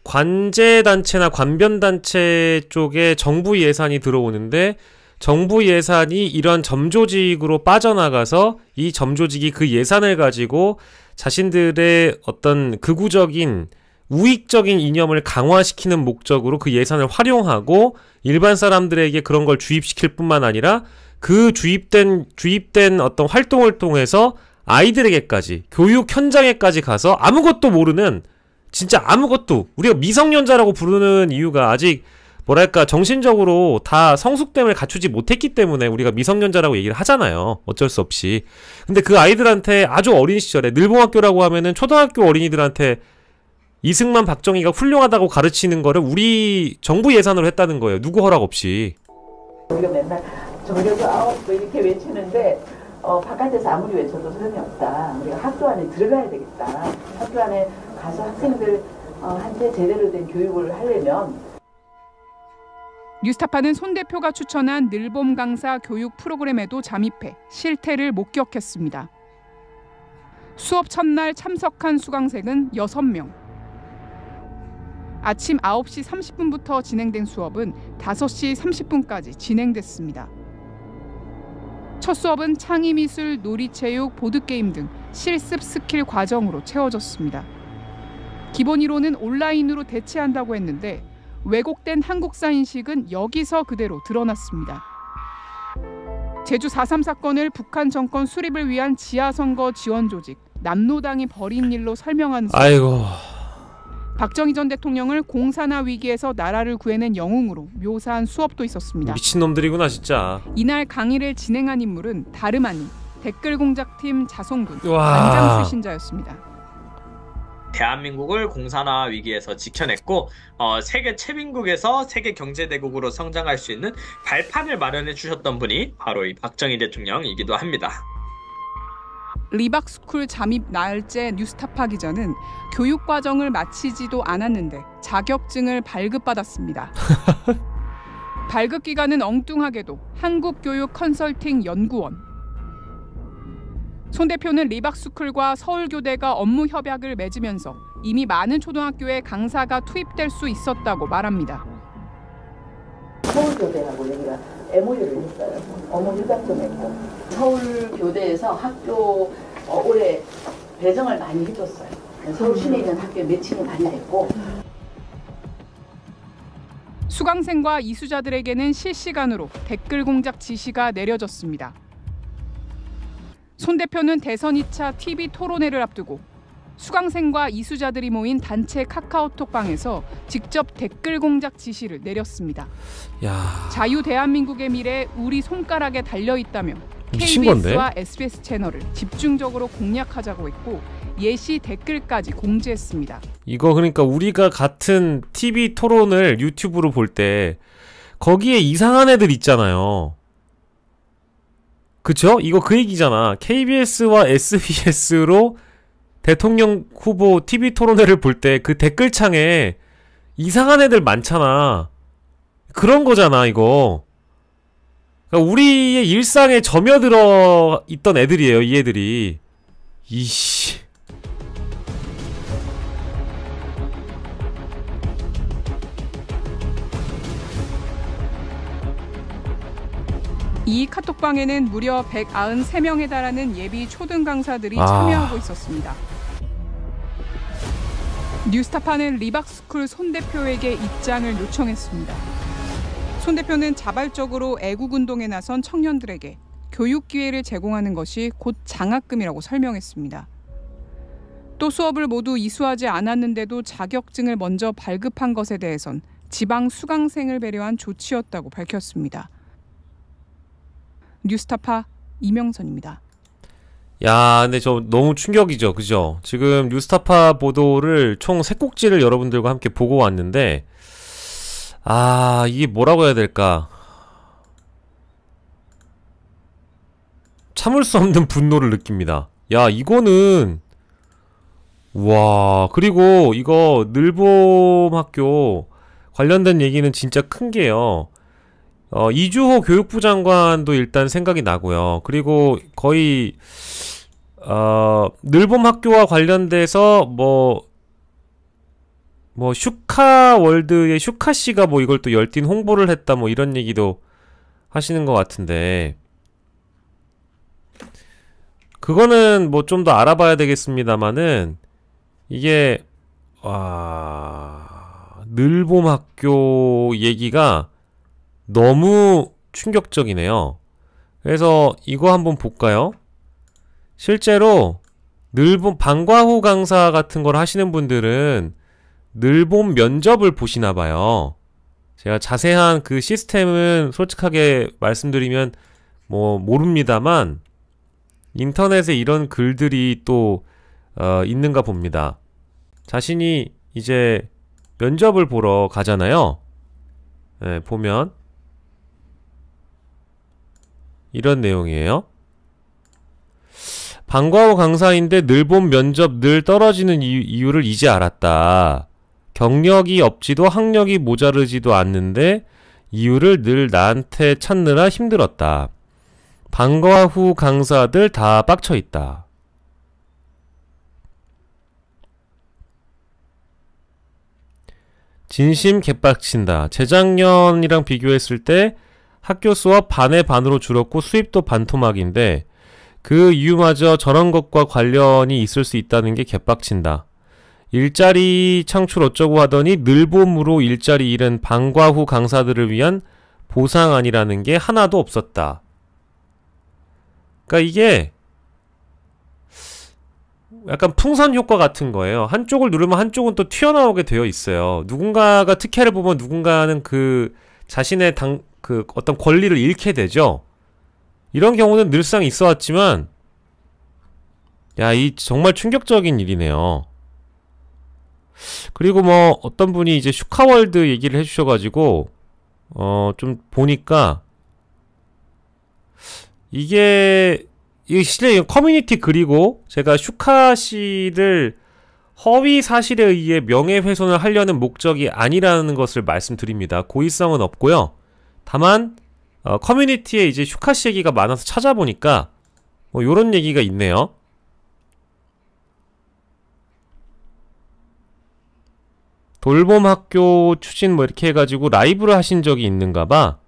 관제단체나 관변단체 쪽에 정부 예산이 들어오는데 정부 예산이 이런 점조직으로 빠져나가서 이 점조직이 그 예산을 가지고 자신들의 어떤 극우적인 우익적인 이념을 강화시키는 목적으로 그 예산을 활용하고 일반 사람들에게 그런 걸 주입시킬 뿐만 아니라 그 주입된 어떤 활동을 통해서 아이들에게까지 교육 현장에까지 가서 아무것도 모르는 진짜 아무것도 우리가 미성년자라고 부르는 이유가 아직 뭐랄까 정신적으로 다 성숙됨을 갖추지 못했기 때문에 우리가 미성년자라고 얘기를 하잖아요. 어쩔 수 없이. 근데 그 아이들한테 아주 어린 시절에 늘봄학교라고 하면은 초등학교 어린이들한테 이승만 박정희가 훌륭하다고 가르치는 거를 우리 정부 예산으로 했다는 거예요. 누구 허락 없이. 우리가 맨날 저려고 아웃 이렇게 외치는데 바깥에서 아무리 외쳐도 소용이 없다. 우리가 학교 안에 들어가야 되겠다. 학교 안에 가서 학생들 한테 제대로 된 교육을 하려면. 뉴스타파는 손 대표가 추천한 늘봄 강사 교육 프로그램에도 잠입해 실태를 목격했습니다. 수업 첫날 참석한 수강생은 6명. 아침 9시 30분부터 진행된 수업은 5시 30분까지 진행됐습니다. 첫 수업은 창의미술, 놀이체육, 보드게임 등 실습 스킬 과정으로 채워졌습니다. 기본 이론은 온라인으로 대체한다고 했는데 왜곡된 한국사 인식은 여기서 그대로 드러났습니다. 제주 4.3 사건을 북한 정권 수립을 위한 지하선거 지원 조직 남노당이 벌인 일로 설명한 아이고. 박정희 전 대통령을 공산화 위기에서 나라를 구해낸 영웅으로 묘사한 수업도 있었습니다. 미친놈들이구나 진짜. 이날 강의를 진행한 인물은 다름 아닌 댓글 공작팀 자송군 와. 안장 출신자였습니다. 대한민국을 공산화 위기에서 지켜냈고 세계 최빈국에서 세계 경제대국으로 성장할 수 있는 발판을 마련해 주셨던 분이 바로 이 박정희 대통령이기도 합니다. 리박스쿨 잠입 날째 뉴스타파 기자는 교육과정을 마치지도 않았는데 자격증을 발급받았습니다. 발급기간은 엉뚱하게도 한국교육컨설팅연구원. 손 대표는 리박스쿨과 서울교대가 업무 협약을 맺으면서 이미 많은 초등학교에 강사가 투입될 수 있었다고 말합니다. 서울교대하고 여기가 MOU를 했어요. 업무 협약도 맺고. 서울교대에서 학교 올해 배정을 많이 해줬어요. 서울 시내에 있는 학교에 매칭이 많이 됐고. 수강생과 이수자들에게는 실시간으로 댓글 공작 지시가 내려졌습니다. 손 대표는 대선 2차 TV 토론회를 앞두고 수강생과 이수자들이 모인 단체 카카오톡방에서 직접 댓글 공작 지시를 내렸습니다. 야. 자유 대한민국의 미래 우리 손가락에 달려있다며 미친 건데? KBS와 SBS 채널을 집중적으로 공략하자고 했고 예시 댓글까지 공지했습니다. 이거 그러니까 우리가 같은 TV 토론을 유튜브로 볼 때 거기에 이상한 애들 있잖아요. 그쵸? 이거 그 얘기잖아. KBS와 SBS로 대통령 후보 TV 토론회를 볼 때 그 댓글창에 이상한 애들 많잖아. 그런 거잖아, 이거. 그러니까 우리의 일상에 점여들어 있던 애들이에요, 이 애들이. 이씨. 이 카톡방에는 무려 193명에 달하는 예비 초등 강사들이 참여하고 있었습니다. 뉴스타파는 리박스쿨 손 대표에게 입장을 요청했습니다. 손 대표는 자발적으로 애국운동에 나선 청년들에게 교육 기회를 제공하는 것이 곧 장학금이라고 설명했습니다. 또 수업을 모두 이수하지 않았는데도 자격증을 먼저 발급한 것에 대해선 지방 수강생을 배려한 조치였다고 밝혔습니다. 뉴스타파 이명선입니다. 야, 근데 저 너무 충격이죠, 그죠? 지금 뉴스타파 보도를 총 3꼭지를 여러분들과 함께 보고 왔는데 이게 뭐라고 해야 될까? 참을 수 없는 분노를 느낍니다. 야, 이거는 와, 그리고 이거 늘봄학교 관련된 얘기는 진짜 큰 게요. 이주호 교육부 장관도 일단 생각이 나고요. 그리고 거의 늘봄학교와 관련돼서 뭐 슈카월드의 슈카씨가 뭐 이걸 또 열띤 홍보를 했다 뭐 이런 얘기도 하시는 것 같은데 그거는 뭐 좀 더 알아봐야 되겠습니다만은 이게 늘봄학교 얘기가 너무 충격적이네요. 그래서 이거 한번 볼까요? 실제로 늘봄 방과후 강사 같은 걸 하시는 분들은 늘봄 면접을 보시나봐요. 제가 자세한 그 시스템은 솔직하게 말씀드리면 뭐 모릅니다만 인터넷에 이런 글들이 또 있는가 봅니다. 자신이 이제 면접을 보러 가잖아요. 네, 보면 이런 내용이에요. 방과후 강사인데 늘봄 면접 늘 떨어지는 이유를 이제 알았다. 경력이 없지도 학력이 모자르지도 않는데 이유를 늘 나한테 찾느라 힘들었다. 방과후 강사들 다 빡쳐있다. 진심 개빡친다. 재작년이랑 비교했을 때 학교 수업 반의 반으로 줄었고 수입도 반토막인데 그 이유마저 저런 것과 관련이 있을 수 있다는 게 개빡친다. 일자리 창출 어쩌고 하더니 늘봄으로 일자리 잃은 방과후 강사들을 위한 보상안이라는 게 하나도 없었다. 그러니까 이게 약간 풍선 효과 같은 거예요. 한쪽을 누르면 한쪽은 또 튀어나오게 되어 있어요. 누군가가 특혜를 보면 누군가는 그 자신의 그 어떤 권리를 잃게 되죠. 이런 경우는 늘상 있어 왔지만 야, 이 정말 충격적인 일이네요. 그리고 뭐 어떤 분이 이제 슈카월드 얘기를 해주셔가지고 좀 보니까 이게 실제 커뮤니티 글이고 제가 슈카 씨를 허위 사실에 의해 명예훼손을 하려는 목적이 아니라는 것을 말씀드립니다. 고의성은 없고요. 다만 커뮤니티에 이제 슈카 씨 얘기가 많아서 찾아보니까 뭐 요런 얘기가 있네요. 돌봄 학교 추진 뭐 이렇게 해가지고 라이브를 하신 적이 있는가봐.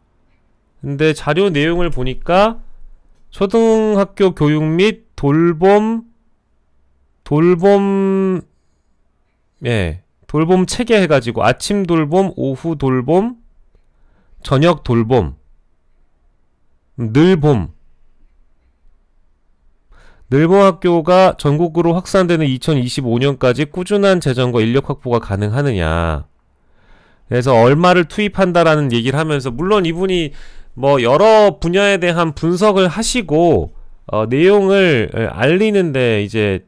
근데 자료 내용을 보니까 초등학교 교육 및 돌봄 체계 해가지고 아침 돌봄, 오후 돌봄, 저녁 돌봄, 늘봄 학교가 전국으로 확산되는 2025년까지 꾸준한 재정과 인력 확보가 가능하느냐. 그래서 얼마를 투입한다라는 얘기를 하면서, 물론 이분이 뭐 여러 분야에 대한 분석을 하시고 내용을 알리는데 이제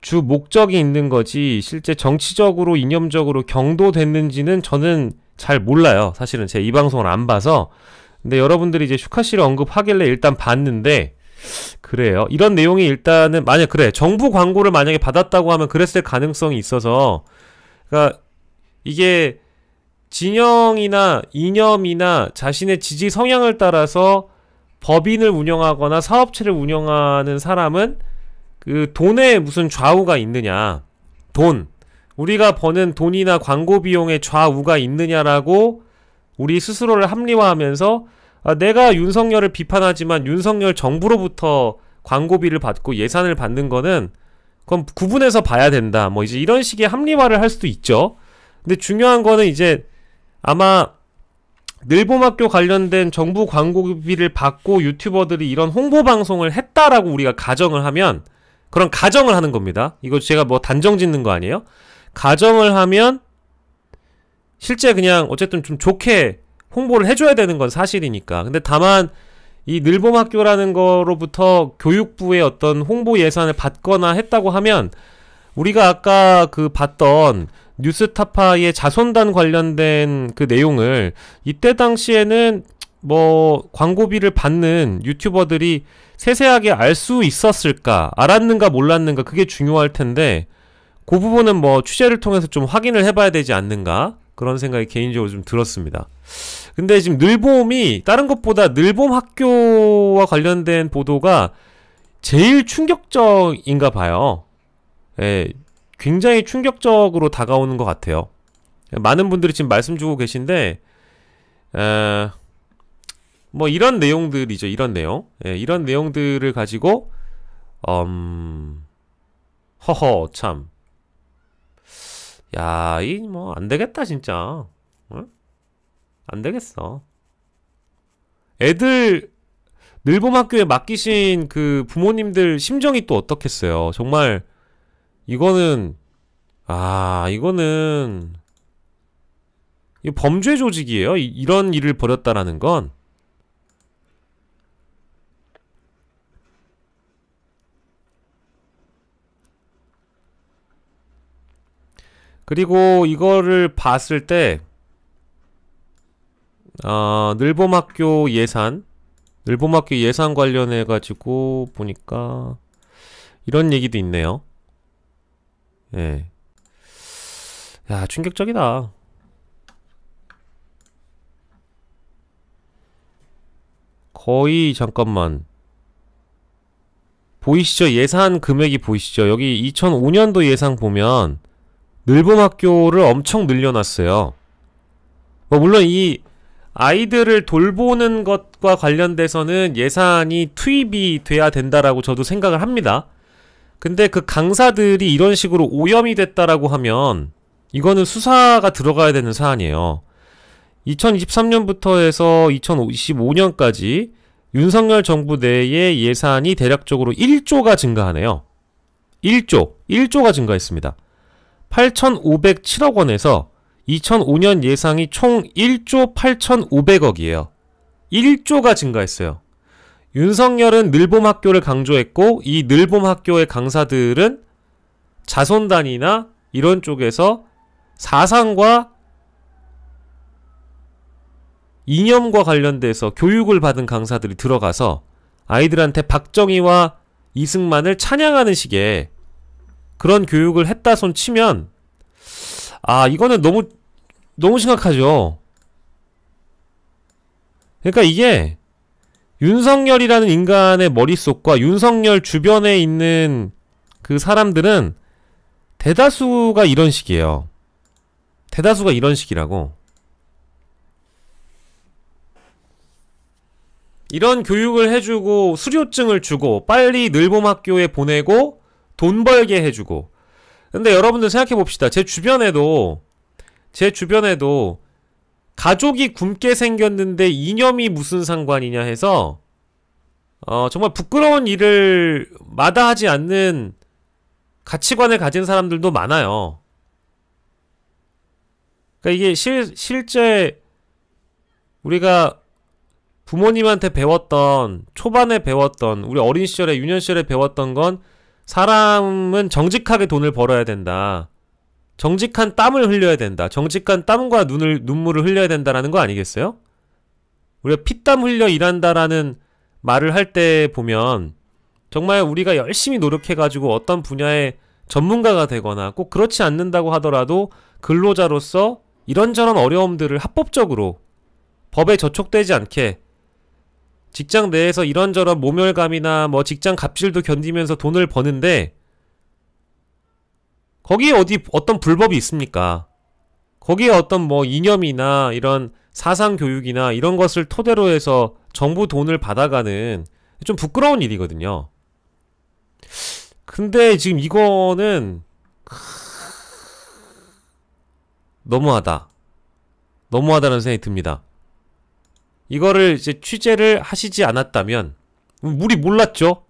주 목적이 있는 거지 실제 정치적으로 이념적으로 경도됐는지는 저는 잘 몰라요. 사실은 제가 이 방송을 안 봐서. 근데 여러분들이 이제 슈카 씨를 언급하길래 일단 봤는데, 그래요. 이런 내용이 일단은 만약 그래 정부 광고를 만약에 받았다고 하면 그랬을 가능성이 있어서, 그러니까 이게 진영이나 이념이나 자신의 지지 성향을 따라서 법인을 운영하거나 사업체를 운영하는 사람은 그 돈에 무슨 좌우가 있느냐, 우리가 버는 돈이나 광고 비용에 좌우가 있느냐라고 우리 스스로를 합리화하면서 내가 윤석열을 비판하지만 윤석열 정부로부터 광고비를 받고 예산을 받는 거는 그건 구분해서 봐야 된다. 뭐 이제 이런 식의 합리화를 할 수도 있죠. 근데 중요한 거는 이제 아마 늘봄학교 관련된 정부 광고비를 받고 유튜버들이 이런 홍보 방송을 했다라고 우리가 가정을 하면, 그런 가정을 하는 겁니다. 이거 제가 뭐 단정 짓는 거 아니에요? 가정을 하면 실제 그냥 어쨌든 좀 좋게 홍보를 해줘야 되는 건 사실이니까. 근데 다만 이 늘봄학교라는 거로부터 교육부의 어떤 홍보 예산을 받거나 했다고 하면, 우리가 아까 그 봤던 뉴스타파의 자손단 관련된 그 내용을 이때 당시에는 뭐 광고비를 받는 유튜버들이 세세하게 알 수 있었을까, 알았는가 몰랐는가, 그게 중요할 텐데 그 부분은 뭐 취재를 통해서 좀 확인을 해봐야 되지 않는가, 그런 생각이 개인적으로 좀 들었습니다. 근데 지금 늘봄이 다른 것보다 늘봄 학교와 관련된 보도가 제일 충격적인가 봐요. 예, 굉장히 충격적으로 다가오는 것 같아요. 많은 분들이 지금 말씀 주고 계신데 뭐 이런 내용들이죠. 이런 내용. 예, 이런 내용들을 가지고 허허 참. 야, 이 뭐 안 되겠다 진짜. 어? 안 되겠어. 애들 늘봄학교에 맡기신 그 부모님들 심정이 또 어떻겠어요. 정말 이거는 이거는 범죄 조직이에요. 이런 일을 벌였다라는 건. 그리고 이거를 봤을 때 늘봄학교 예산 관련해 가지고 보니까 이런 얘기도 있네요. 예. 야, 충격적이다. 거의 잠깐만. 보이시죠? 예산 금액이 보이시죠? 여기 2005년도 예산 보면 늘봄학교를 엄청 늘려놨어요. 뭐 물론 이 아이들을 돌보는 것과 관련돼서는 예산이 투입이 돼야 된다라고 저도 생각을 합니다. 근데 그 강사들이 이런 식으로 오염이 됐다라고 하면 이거는 수사가 들어가야 되는 사안이에요. 2023년부터 해서 2025년까지 윤석열 정부 내의 예산이 대략적으로 1조가 증가하네요. 1조가 증가했습니다. 8,507억 원에서 2005년 예상이 총 1조 8,500억이에요. 1조가 증가했어요. 윤석열은 늘봄학교를 강조했고 이 늘봄학교의 강사들은 자손단이나 이런 쪽에서 사상과 이념과 관련돼서 교육을 받은 강사들이 들어가서 아이들한테 박정희와 이승만을 찬양하는 식의 그런 교육을 했다 손 치면 이거는 너무 심각하죠. 그러니까 이게 윤석열이라는 인간의 머릿속과 윤석열 주변에 있는 그 사람들은 대다수가 이런 식이에요. 대다수가 이런 식이라고. 이런 교육을 해주고 수료증을 주고 빨리 늘봄학교에 보내고 돈 벌게 해주고. 근데 여러분들 생각해봅시다. 제 주변에도 가족이 굶게 생겼는데 이념이 무슨 상관이냐 해서 정말 부끄러운 일을 마다하지 않는 가치관을 가진 사람들도 많아요. 그러니까 이게 실제 우리가 부모님한테 배웠던, 초반에 배웠던, 우리 어린 시절에, 유년 시절에 배웠던 건 사람은 정직하게 돈을 벌어야 된다. 정직한 땀을 흘려야 된다. 정직한 땀과 눈물을 흘려야 된다라는 거 아니겠어요? 우리가 피땀 흘려 일한다라는 말을 할 때 보면 정말 우리가 열심히 노력해가지고 어떤 분야의 전문가가 되거나 꼭 그렇지 않는다고 하더라도 근로자로서 이런저런 어려움들을 합법적으로 법에 저촉되지 않게 직장 내에서 이런저런 모멸감이나 뭐 직장 갑질도 견디면서 돈을 버는데 거기에 어떤 불법이 있습니까? 거기에 어떤 뭐 이념이나 이런 사상 교육이나 이런 것을 토대로 해서 정부 돈을 받아가는 좀 부끄러운 일이거든요. 근데 지금 이거는 너무하다는 생각이 듭니다. 이거를 이제 취재를 하시지 않았다면 우리 몰랐죠?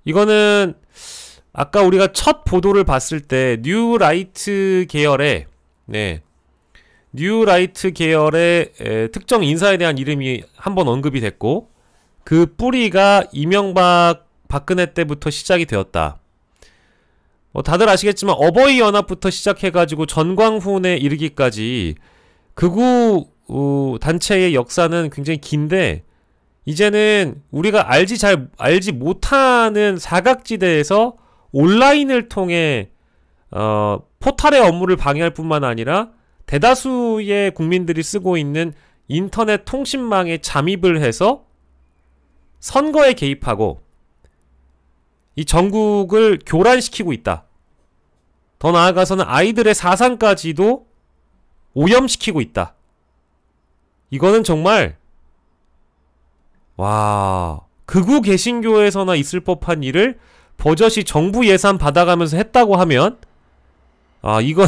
이거는 아까 우리가 첫 보도를 봤을 때 뉴라이트 계열의 특정 인사에 대한 이름이 한번 언급이 됐고 그 뿌리가 이명박 박근혜 때부터 시작이 되었다. 다들 아시겠지만 어버이 연합부터 시작해가지고 전광훈에 이르기까지 극우 단체의 역사는 굉장히 긴데 이제는 우리가 잘 알지 못하는 사각지대에서 온라인을 통해 포탈의 업무를 방해할 뿐만 아니라 대다수의 국민들이 쓰고 있는 인터넷 통신망에 잠입을 해서 선거에 개입하고 이 전국을 교란시키고 있다. 더 나아가서는 아이들의 사상까지도 오염시키고 있다. 이거는 정말 극우 개신교에서나 있을 법한 일을 버젓이 정부 예산 받아가면서 했다고 하면 이건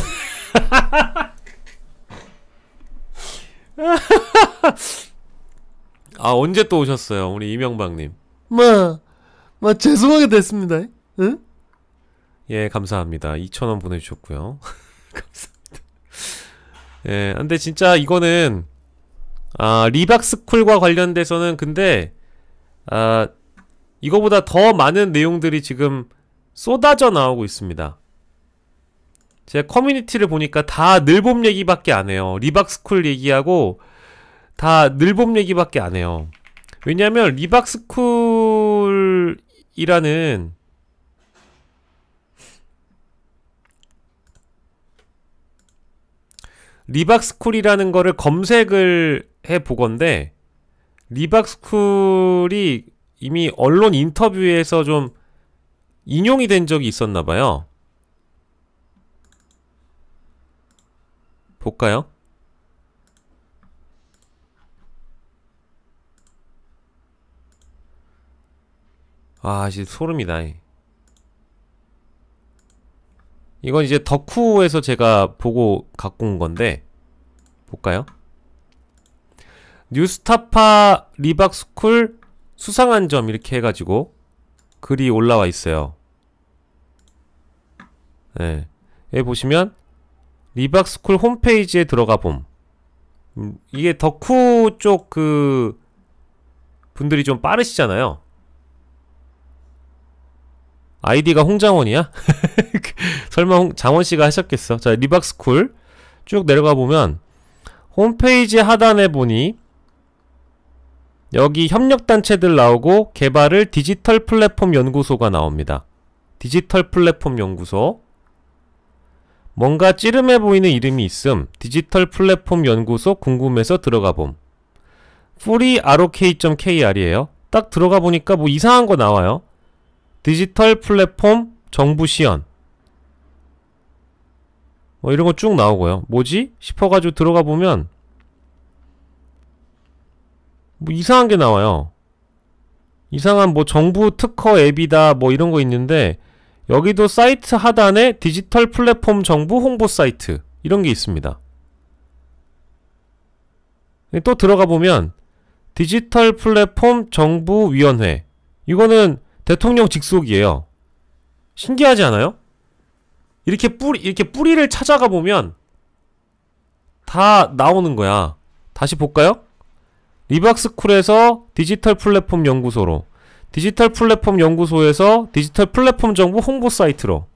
언제 또 오셨어요 우리 이명박님. 죄송하게 됐습니다. 응? 예, 감사합니다. 2,000원 보내주셨고요. 감사합니다. 예, 근데 진짜 이거는 리박스쿨과 관련돼서는 근데 이거보다 더 많은 내용들이 지금 쏟아져 나오고 있습니다. 제 커뮤니티를 보니까 다 늘봄 얘기밖에 안 해요. 리박스쿨 얘기하고 다 늘봄 얘기밖에 안 해요. 왜냐면 리박스쿨이라는 거를 검색을 해보건대 리박스쿨이 이미 언론 인터뷰에서 좀 인용이 된 적이 있었나봐요. 볼까요? 진짜 소름이다. 이건 이제 덕후에서 제가 보고 갖고 온 건데 볼까요? 뉴스타파 리박스쿨 수상한 점 이렇게 해가지고 글이 올라와 있어요. 네. 여기 보시면 리박스쿨 홈페이지에 들어가 봄. 이게 덕후 쪽 그 분들이 좀 빠르시잖아요. 아이디가 홍장원이야? 설마 장원씨가 하셨겠어. 자, 리박스쿨 쭉 내려가 보면 홈페이지 하단에 보니 여기 협력단체들 나오고 개발을 디지털 플랫폼 연구소가 나옵니다. 디지털 플랫폼 연구소. 뭔가 찌름해 보이는 이름이 있음. 디지털 플랫폼 연구소 궁금해서 들어가 봄. freerok.kr이에요. 딱 들어가 보니까 뭐 이상한 거 나와요. 디지털 플랫폼 정부 시연. 뭐 이런 거 쭉 나오고요. 뭐지? 싶어가지고 들어가 보면 뭐 이상한 게 나와요. 이상한 뭐 정부 특허 앱이다 뭐 이런 거 있는데 여기도 사이트 하단에 디지털 플랫폼 정부 홍보 사이트 이런 게 있습니다. 또 들어가 보면 디지털 플랫폼 정부위원회. 이거는 대통령 직속이에요. 신기하지 않아요? 이렇게 뿌리를 찾아가 보면 다 나오는 거야. 다시 볼까요? 리박스쿨에서 디지털 플랫폼 연구소로, 디지털 플랫폼 연구소에서 디지털 플랫폼 정부 홍보 사이트로.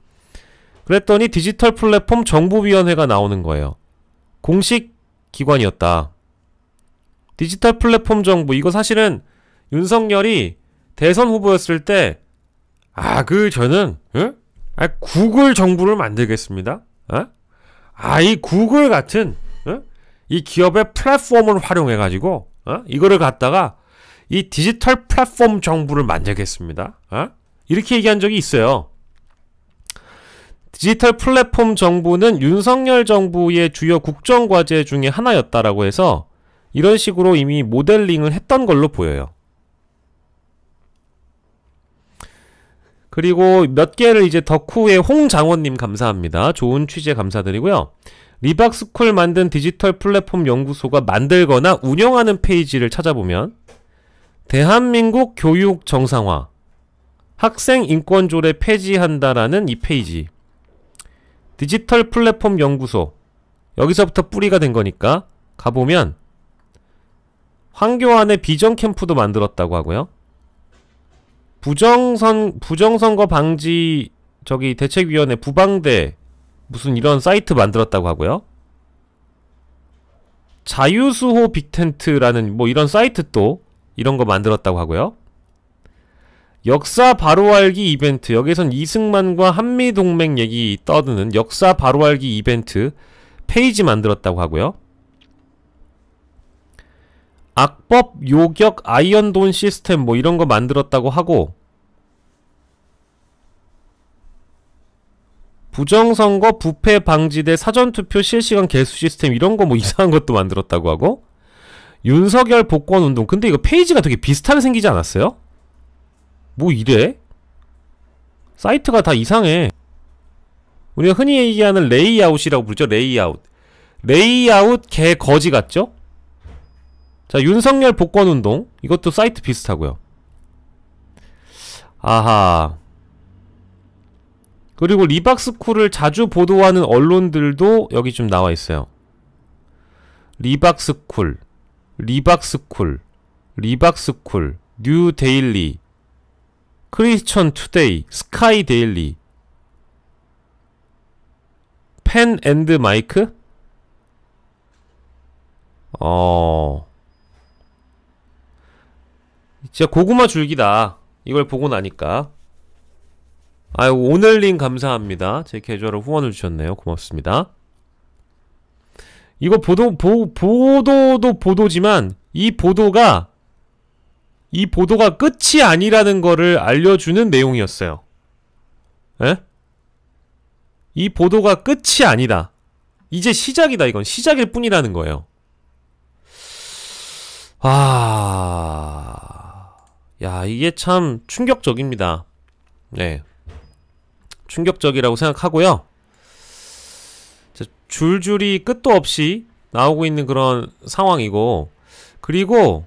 그랬더니 디지털 플랫폼 정부위원회가 나오는 거예요. 공식 기관이었다. 디지털 플랫폼 정부, 이거 사실은 윤석열이 대선 후보였을 때 저는 구글 정부를 만들겠습니다. 이 구글 같은 이 기업의 플랫폼을 활용해가지고 이거를 갖다가 이 디지털 플랫폼 정부를 만들겠습니다. 이렇게 얘기한 적이 있어요. 디지털 플랫폼 정부는 윤석열 정부의 주요 국정과제 중에 하나였다라고 해서 이런 식으로 이미 모델링을 했던 걸로 보여요. 그리고 몇 개를 이제 덕후의 홍장원님 감사합니다. 좋은 취재 감사드리고요. 리박스쿨 만든 디지털 플랫폼 연구소가 만들거나 운영하는 페이지를 찾아보면 대한민국 교육 정상화 학생 인권 조례 폐지한다라는 이 페이지. 디지털 플랫폼 연구소. 여기서부터 뿌리가 된 거니까 가보면 황교안의 비전 캠프도 만들었다고 하고요. 부정선거 방지 대책위원회 부방대 무슨 이런 사이트 만들었다고 하고요. 자유수호 빅텐트라는 뭐 이런 사이트 또 이런 거 만들었다고 하고요. 역사 바로알기 이벤트, 여기선 이승만과 한미동맹 얘기 떠드는 역사 바로알기 이벤트 페이지 만들었다고 하고요. 악법 요격 아이언돈 시스템 뭐 이런 거 만들었다고 하고, 부정선거 부패 방지대 사전투표 실시간 개수 시스템 이런 거 뭐 이상한 것도 만들었다고 하고, 윤석열 복권운동. 근데 이거 페이지가 되게 비슷하게 생기지 않았어요? 뭐 이래? 사이트가 다 이상해. 우리가 흔히 얘기하는 레이아웃이라고 부르죠. 레이아웃. 레이아웃 개 거지 같죠? 자, 윤석열 복권운동. 이것도 사이트 비슷하고요. 아하. 그리고 리박스쿨을 자주 보도하는 언론들도 여기 좀 나와 있어요. 리박스쿨, 뉴 데일리, 크리스천 투데이, 스카이 데일리, 펜 앤드 마이크? 진짜 고구마 줄기다. 이걸 보고 나니까. 아유, 오늘링 감사합니다. 제 계좌로 후원을 주셨네요. 고맙습니다. 이거 보도도 보도지만 이 보도가 끝이 아니라는 거를 알려주는 내용이었어요. 에? 이 보도가 끝이 아니다. 이제 시작이다. 이건 시작일 뿐이라는 거예요. 야, 이게 참 충격적입니다. 네. 충격적이라고 생각하고요. 줄줄이 끝도 없이 나오고 있는 그런 상황이고, 그리고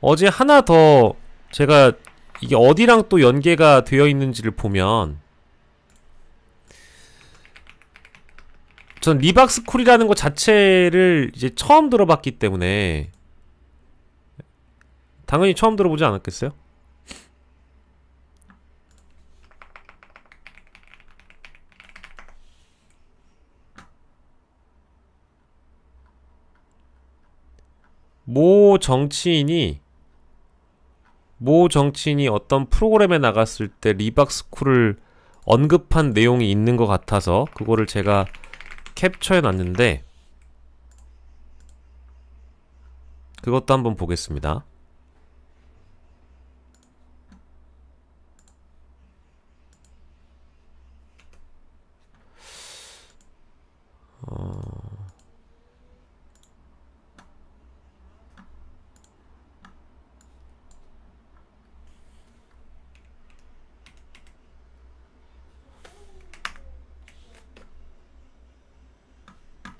어제 하나 더 제가 이게 어디랑 또 연계가 되어 있는지를 보면, 전 리박스쿨이라는 것 자체를 이제 처음 들어봤기 때문에 당연히 처음 들어보지 않았겠어요? 모 정치인이 어떤 프로그램에 나갔을 때 리박스쿨을 언급한 내용이 있는 것 같아서 그거를 제가 캡처해 놨는데 그것도 한번 보겠습니다.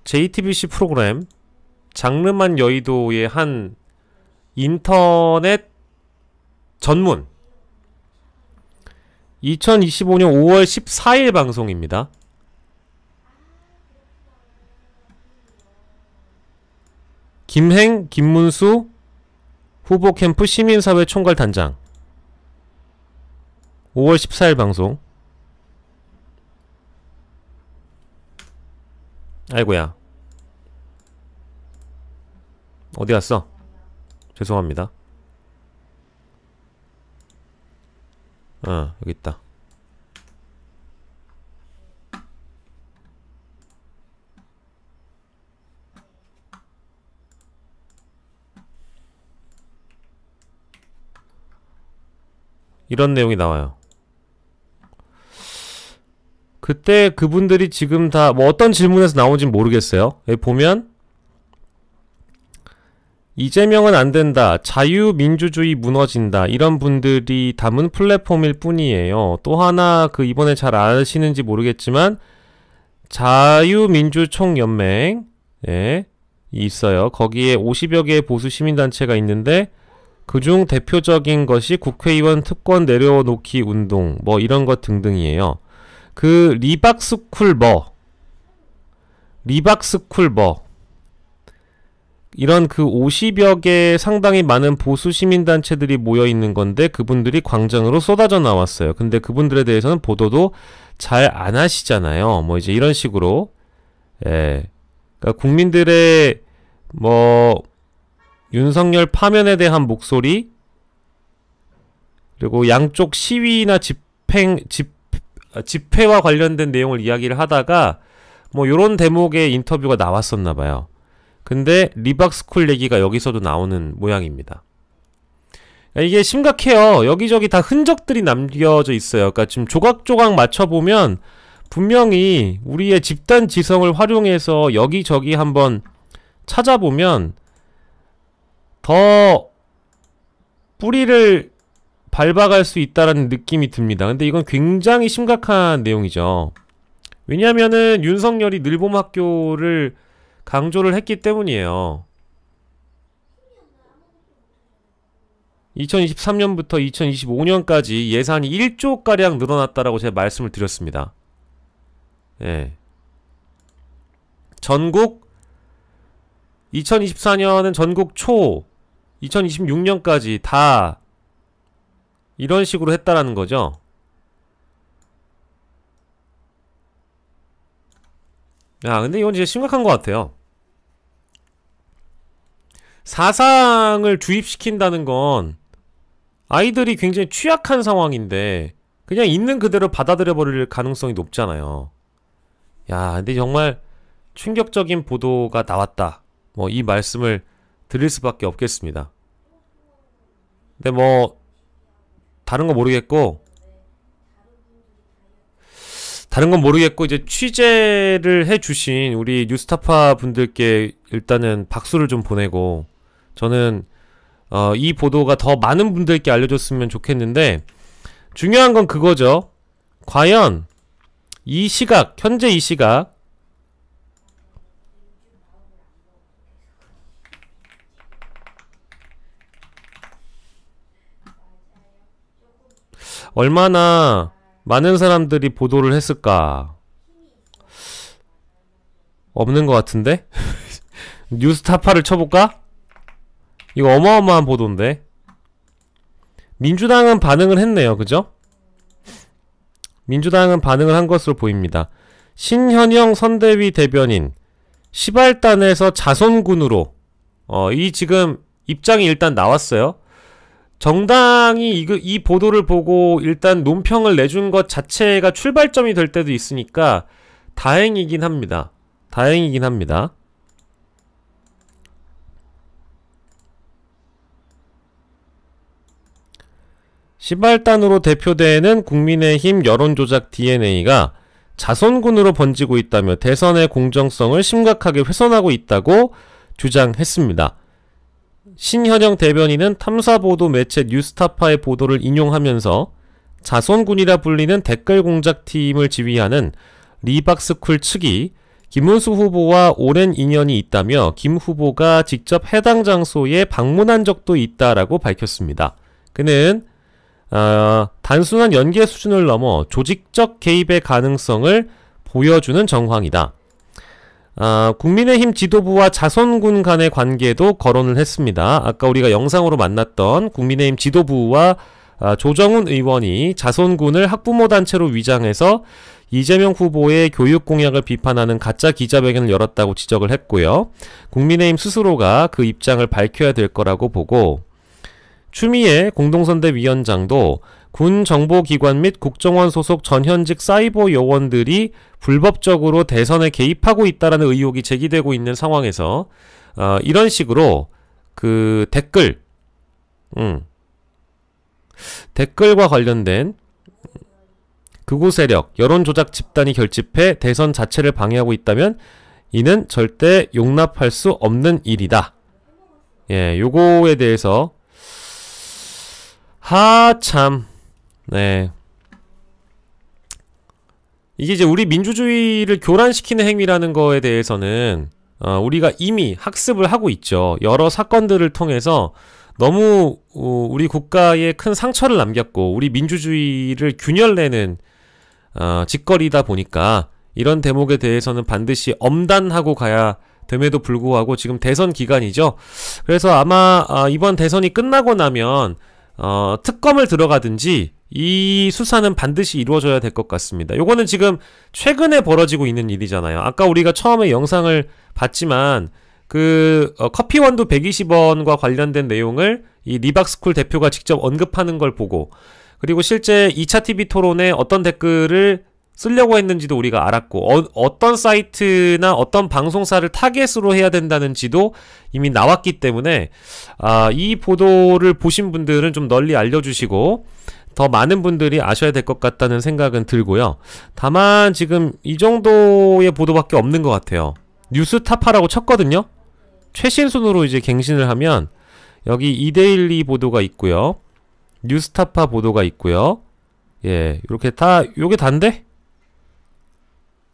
JTBC 프로그램 장르만 여의도의 한 인터넷 전문 2025년 5월 14일 방송입니다. 김행, 김문수 후보캠프 시민사회 총괄단장 5월 14일 방송. 아이고야 어디 갔어? 죄송합니다. 여기 있다. 이런 내용이 나와요. 그때 그분들이 지금 다 뭐 어떤 질문에서 나온지는 모르겠어요. 여기 보면 이재명은 안 된다. 자유민주주의 무너진다. 이런 분들이 담은 플랫폼일 뿐이에요. 또 하나 이번에 잘 아시는지 모르겠지만 자유민주총연맹 있어요. 거기에 50여 개의 보수 시민단체가 있는데 그중 대표적인 것이 국회의원 특권 내려놓기 운동 뭐 이런 것 등등이에요. 리박스쿨 이런 50여 개 상당히 많은 보수 시민단체들이 모여있는 건데 그분들이 광장으로 쏟아져 나왔어요. 근데 그분들에 대해서는 보도도 잘 안 하시잖아요. 뭐 이제 이런 식으로 그러니까 국민들의 윤석열 파면에 대한 목소리 그리고 양쪽 시위나 집회와 관련된 내용을 이야기를 하다가 요런 대목의 인터뷰가 나왔었나봐요. 근데 리박스쿨 얘기가 여기서도 나오는 모양입니다. 이게 심각해요. 여기저기 다 흔적들이 남겨져 있어요. 그러니까 지금 조각조각 맞춰보면 분명히 우리의 집단 지성을 활용해서 여기저기 한번 찾아보면 더 뿌리를 밟아갈 수 있다라는 느낌이 듭니다. 근데 이건 굉장히 심각한 내용이죠. 왜냐면은 윤석열이 늘봄학교를 강조를 했기 때문이에요. 2023년부터 2025년까지 예산이 1조가량 늘어났다라고 제가 말씀을 드렸습니다. 전국 2024년은 전국 초 2026년까지 다 이런 식으로 했다라는 거죠. 근데 이건 진짜 심각한 것 같아요. 사상을 주입시킨다는 건 아이들이 굉장히 취약한 상황인데 그냥 있는 그대로 받아들여 버릴 가능성이 높잖아요. 근데 정말 충격적인 보도가 나왔다. 이 말씀을 드릴 수밖에 없겠습니다. 근데 다른 건 모르겠고 이제 취재를 해주신 우리 뉴스타파 분들께 일단은 박수를 좀 보내고 저는 이 보도가 더 많은 분들께 알려줬으면 좋겠는데 중요한 건 그거죠. 과연 현재 이 시각 얼마나 많은 사람들이 보도를 했을까? 없는 것 같은데? 뉴스타파를 쳐볼까? 이거 어마어마한 보도인데? 민주당은 반응을 했네요. 그죠? 민주당은 반응을 한 것으로 보입니다. 신현영 선대위 대변인 시발단에서 자손군으로 이 지금 입장이 일단 나왔어요. 정당이 이 보도를 보고 일단 논평을 내준 것 자체가 출발점이 될 때도 있으니까 다행이긴 합니다. 다행이긴 합니다. 시발단으로 대표되는 국민의힘 여론조작 DNA가 자손군으로 번지고 있다며 대선의 공정성을 심각하게 훼손하고 있다고 주장했습니다. 신현영 대변인은 탐사보도 매체 뉴스타파의 보도를 인용하면서 자손군이라 불리는 댓글 공작팀을 지휘하는 리박스쿨 측이 김문수 후보와 오랜 인연이 있다며 김 후보가 직접 해당 장소에 방문한 적도 있다라고 밝혔습니다. 그는 단순한 연계 수준을 넘어 조직적 개입의 가능성을 보여주는 정황이다. 국민의힘 지도부와 자손군 간의 관계도 거론을 했습니다. 아까 우리가 영상으로 만났던 국민의힘 지도부와 조정훈 의원이 자손군을 학부모 단체로 위장해서 이재명 후보의 교육 공약을 비판하는 가짜 기자회견을 열었다고 지적을 했고요. 국민의힘 스스로가 그 입장을 밝혀야 될 거라고 보고, 추미애 공동선대위원장도 군 정보기관 및 국정원 소속 전현직 사이버 요원들이 불법적으로 대선에 개입하고 있다는 의혹이 제기되고 있는 상황에서 이런 식으로 그 댓글과 관련된 극우 세력, 여론조작 집단이 결집해 대선 자체를 방해하고 있다면 이는 절대 용납할 수 없는 일이다. 예, 요거에 대해서 참, 네. 이게 이제 우리 민주주의를 교란시키는 행위라는 거에 대해서는 우리가 이미 학습을 하고 있죠. 여러 사건들을 통해서 너무 우리 국가에 큰 상처를 남겼고 우리 민주주의를 균열내는 짓거리다 보니까 이런 대목에 대해서는 반드시 엄단하고 가야 됨에도 불구하고 지금 대선 기간이죠. 그래서 아마 이번 대선이 끝나고 나면 특검을 들어가든지 이 수사는 반드시 이루어져야 될 것 같습니다. 요거는 지금 최근에 벌어지고 있는 일이잖아요. 아까 우리가 처음에 영상을 봤지만 그 커피원두 120원과 관련된 내용을 이 리박스쿨 대표가 직접 언급하는 걸 보고, 그리고 실제 2차 TV 토론에 어떤 댓글을 쓰려고 했는지도 우리가 알았고, 어떤 사이트나 어떤 방송사를 타겟으로 해야 된다는지도 이미 나왔기 때문에 이 보도를 보신 분들은 좀 널리 알려주시고 더 많은 분들이 아셔야 될 것 같다는 생각은 들고요. 다만 지금 이 정도의 보도밖에 없는 것 같아요. 뉴스타파라고 쳤거든요. 최신 순으로 이제 갱신을 하면 여기 이데일리 보도가 있고요. 뉴스타파 보도가 있고요. 예, 이렇게 다 요게 단데?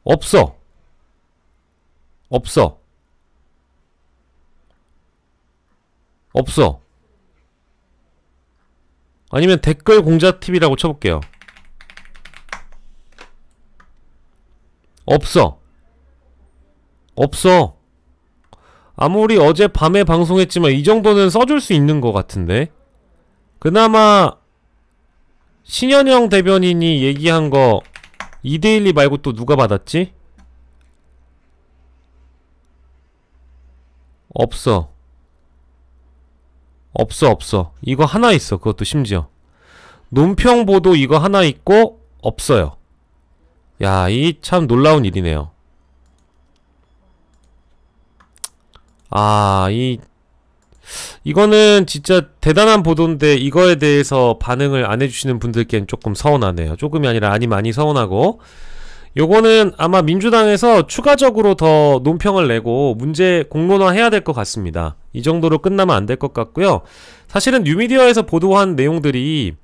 없어. 아니면 댓글 공작TV라고 쳐볼게요. 없어. 아무리 어제 밤에 방송했지만 이 정도는 써줄 수 있는 것 같은데. 그나마 신현영 대변인이 얘기한 거 이데일리 말고 또 누가 받았지? 없어. 이거 하나 있어. 그것도 심지어 논평보도 이거 하나 있고 없어요. 야, 이 참 놀라운 일이네요. 이거는 진짜 대단한 보도인데 이거에 대해서 반응을 안 해주시는 분들께는 조금 서운하네요. 조금이 아니라 많이 서운하고, 요거는 아마 민주당에서 추가적으로 더 논평을 내고 문제 공론화해야 될 것 같습니다. 이 정도로 끝나면 안 될 것 같고요. 사실은 뉴미디어에서 보도한 내용들이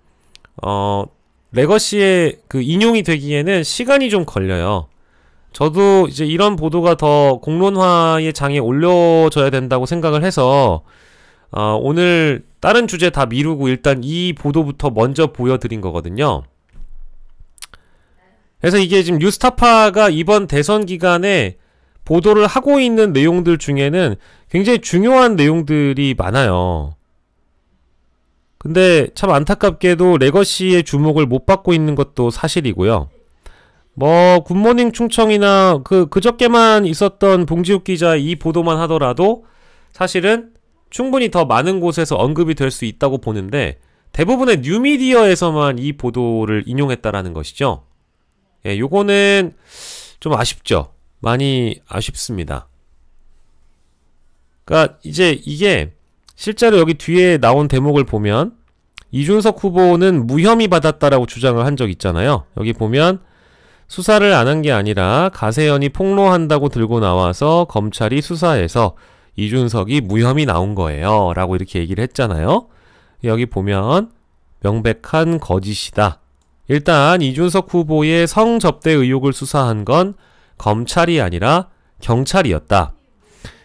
레거시에 그 인용이 되기에는 시간이 좀 걸려요. 저도 이제 이런 보도가 더 공론화의 장에 올려져야 된다고 생각을 해서 오늘 다른 주제 다 미루고 일단 이 보도부터 먼저 보여드린 거거든요. 그래서 이게 지금 뉴스타파가 이번 대선 기간에 보도를 하고 있는 내용들 중에는 굉장히 중요한 내용들이 많아요. 근데 참 안타깝게도 레거시의 주목을 못 받고 있는 것도 사실이고요. 굿모닝 충청이나 그저께만 있었던 봉지욱 기자 이 보도만 하더라도 사실은 충분히 더 많은 곳에서 언급이 될 수 있다고 보는데 대부분의 뉴미디어에서만 이 보도를 인용했다라는 것이죠. 예, 요거는 좀 아쉽죠. 많이 아쉽습니다. 그러니까 이제 이게 실제로 여기 뒤에 나온 대목을 보면 이준석 후보는 무혐의 받았다라고 주장을 한 적 있잖아요. 여기 보면 수사를 안 한 게 아니라 가세연이 폭로한다고 들고 나와서 검찰이 수사해서 이준석이 무혐의 나온 거예요. 라고 이렇게 얘기를 했잖아요. 여기 보면 명백한 거짓이다. 일단 이준석 후보의 성접대 의혹을 수사한 건 검찰이 아니라 경찰이었다.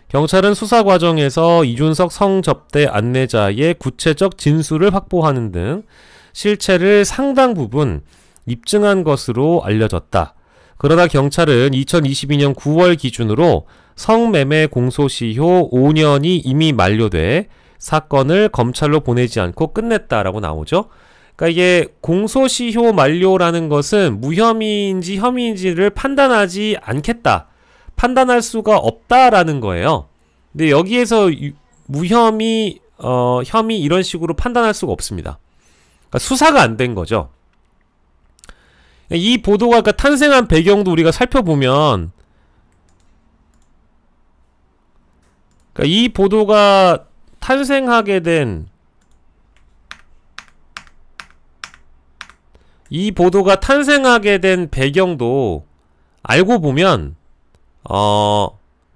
경찰은 수사 과정에서 이준석 성접대 안내자의 구체적 진술을 확보하는 등 실체를 상당 부분 입증한 것으로 알려졌다. 그러나 경찰은 2022년 9월 기준으로 성매매 공소시효 5년이 이미 만료돼 사건을 검찰로 보내지 않고 끝냈다라고 나오죠. 그러니까 이게 공소시효 만료라는 것은 무혐의인지 혐의인지를 판단하지 않겠다. 판단할 수가 없다라는 거예요. 근데 여기에서 무혐의, 혐의 이런 식으로 판단할 수가 없습니다. 그러니까 수사가 안 된 거죠. 이 보도가 그러니까 탄생한 배경도 우리가 살펴보면 그러니까 이 보도가 탄생하게 된 배경도 알고 보면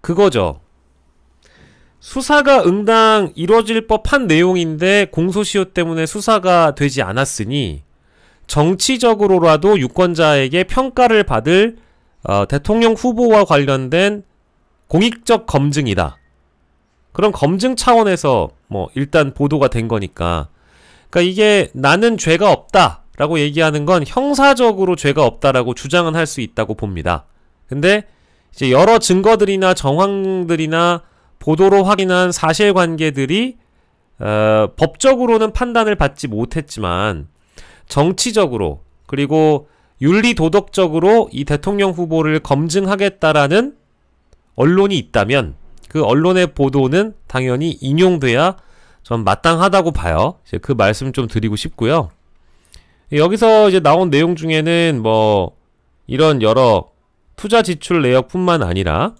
그거죠. 수사가 응당 이루어질 법한 내용인데 공소시효 때문에 수사가 되지 않았으니 정치적으로라도 유권자에게 평가를 받을 대통령 후보와 관련된 공익적 검증이다. 그런 검증 차원에서 뭐 일단 보도가 된 거니까. 그러니까 이게 나는 죄가 없다라고 얘기하는 건 형사적으로 죄가 없다라고 주장은 할 수 있다고 봅니다. 근데 이제 여러 증거들이나 정황들이나 보도로 확인한 사실관계들이 법적으로는 판단을 받지 못했지만 정치적으로 그리고 윤리도덕적으로 이 대통령 후보를 검증하겠다라는 언론이 있다면 그 언론의 보도는 당연히 인용돼야 전 마땅하다고 봐요. 이제 그 말씀 좀 드리고 싶고요. 여기서 이제 나온 내용 중에는 뭐 이런 여러 투자 지출 내역뿐만 아니라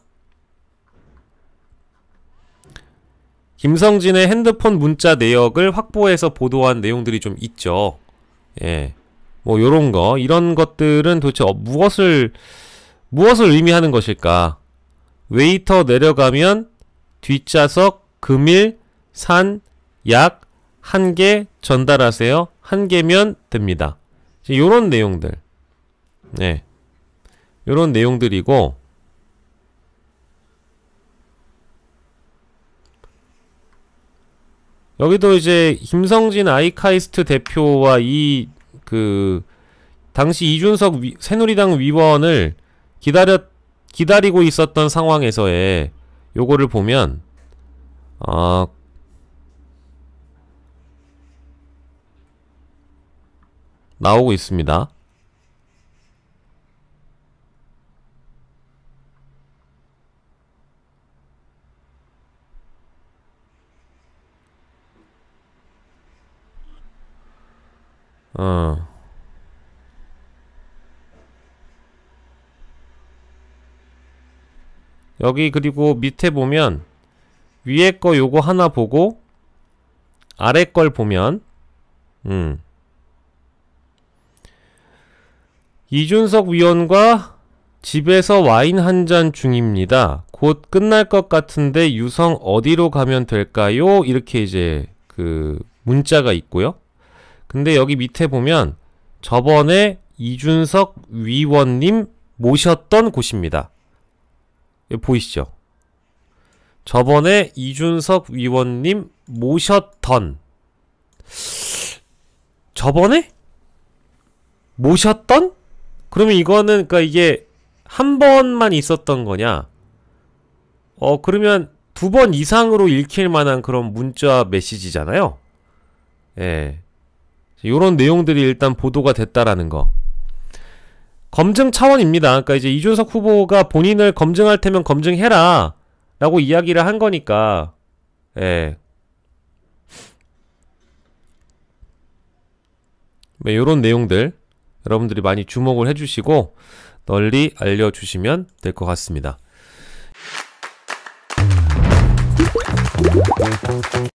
김성진의 핸드폰 문자 내역을 확보해서 보도한 내용들이 좀 있죠. 예. 뭐 요런 거 이런 것들은 도대체 무엇을 의미하는 것일까? 웨이터 내려가면 뒷좌석 금일 산 약 1개 전달하세요. 1개면 됩니다. 요런 내용들. 네. 요런 내용들이고 여기도 이제 김성진 아이카이스트 대표와 당시 이준석 새누리당 위원을 기다리고 있었던 상황에서의 요거를 보면 나오고 있습니다. 여기 그리고 밑에 보면 위에 거 요거 하나 보고 아래 걸 보면 이준석 위원과 집에서 와인 한 잔 중입니다. 곧 끝날 것 같은데 유성 어디로 가면 될까요? 이렇게 이제 그 문자가 있고요. 근데 여기 밑에 보면 저번에 이준석 위원님 모셨던 곳입니다. 보이시죠? 저번에 이준석 위원님 모셨던 저번에? 모셨던? 그러면 이거는 그러니까 이게 한 번만 있었던 거냐? 그러면 2번 이상으로 읽힐 만한 그런 문자 메시지잖아요. 예. 요런 내용들이 일단 보도가 됐다라는 거. 검증 차원입니다. 그러니까 이제 이준석 후보가 본인을 검증할 테면 검증해라 라고 이야기를 한 거니까 예. 이런 내용들 여러분들이 많이 주목을 해주시고 널리 알려주시면 될 것 같습니다.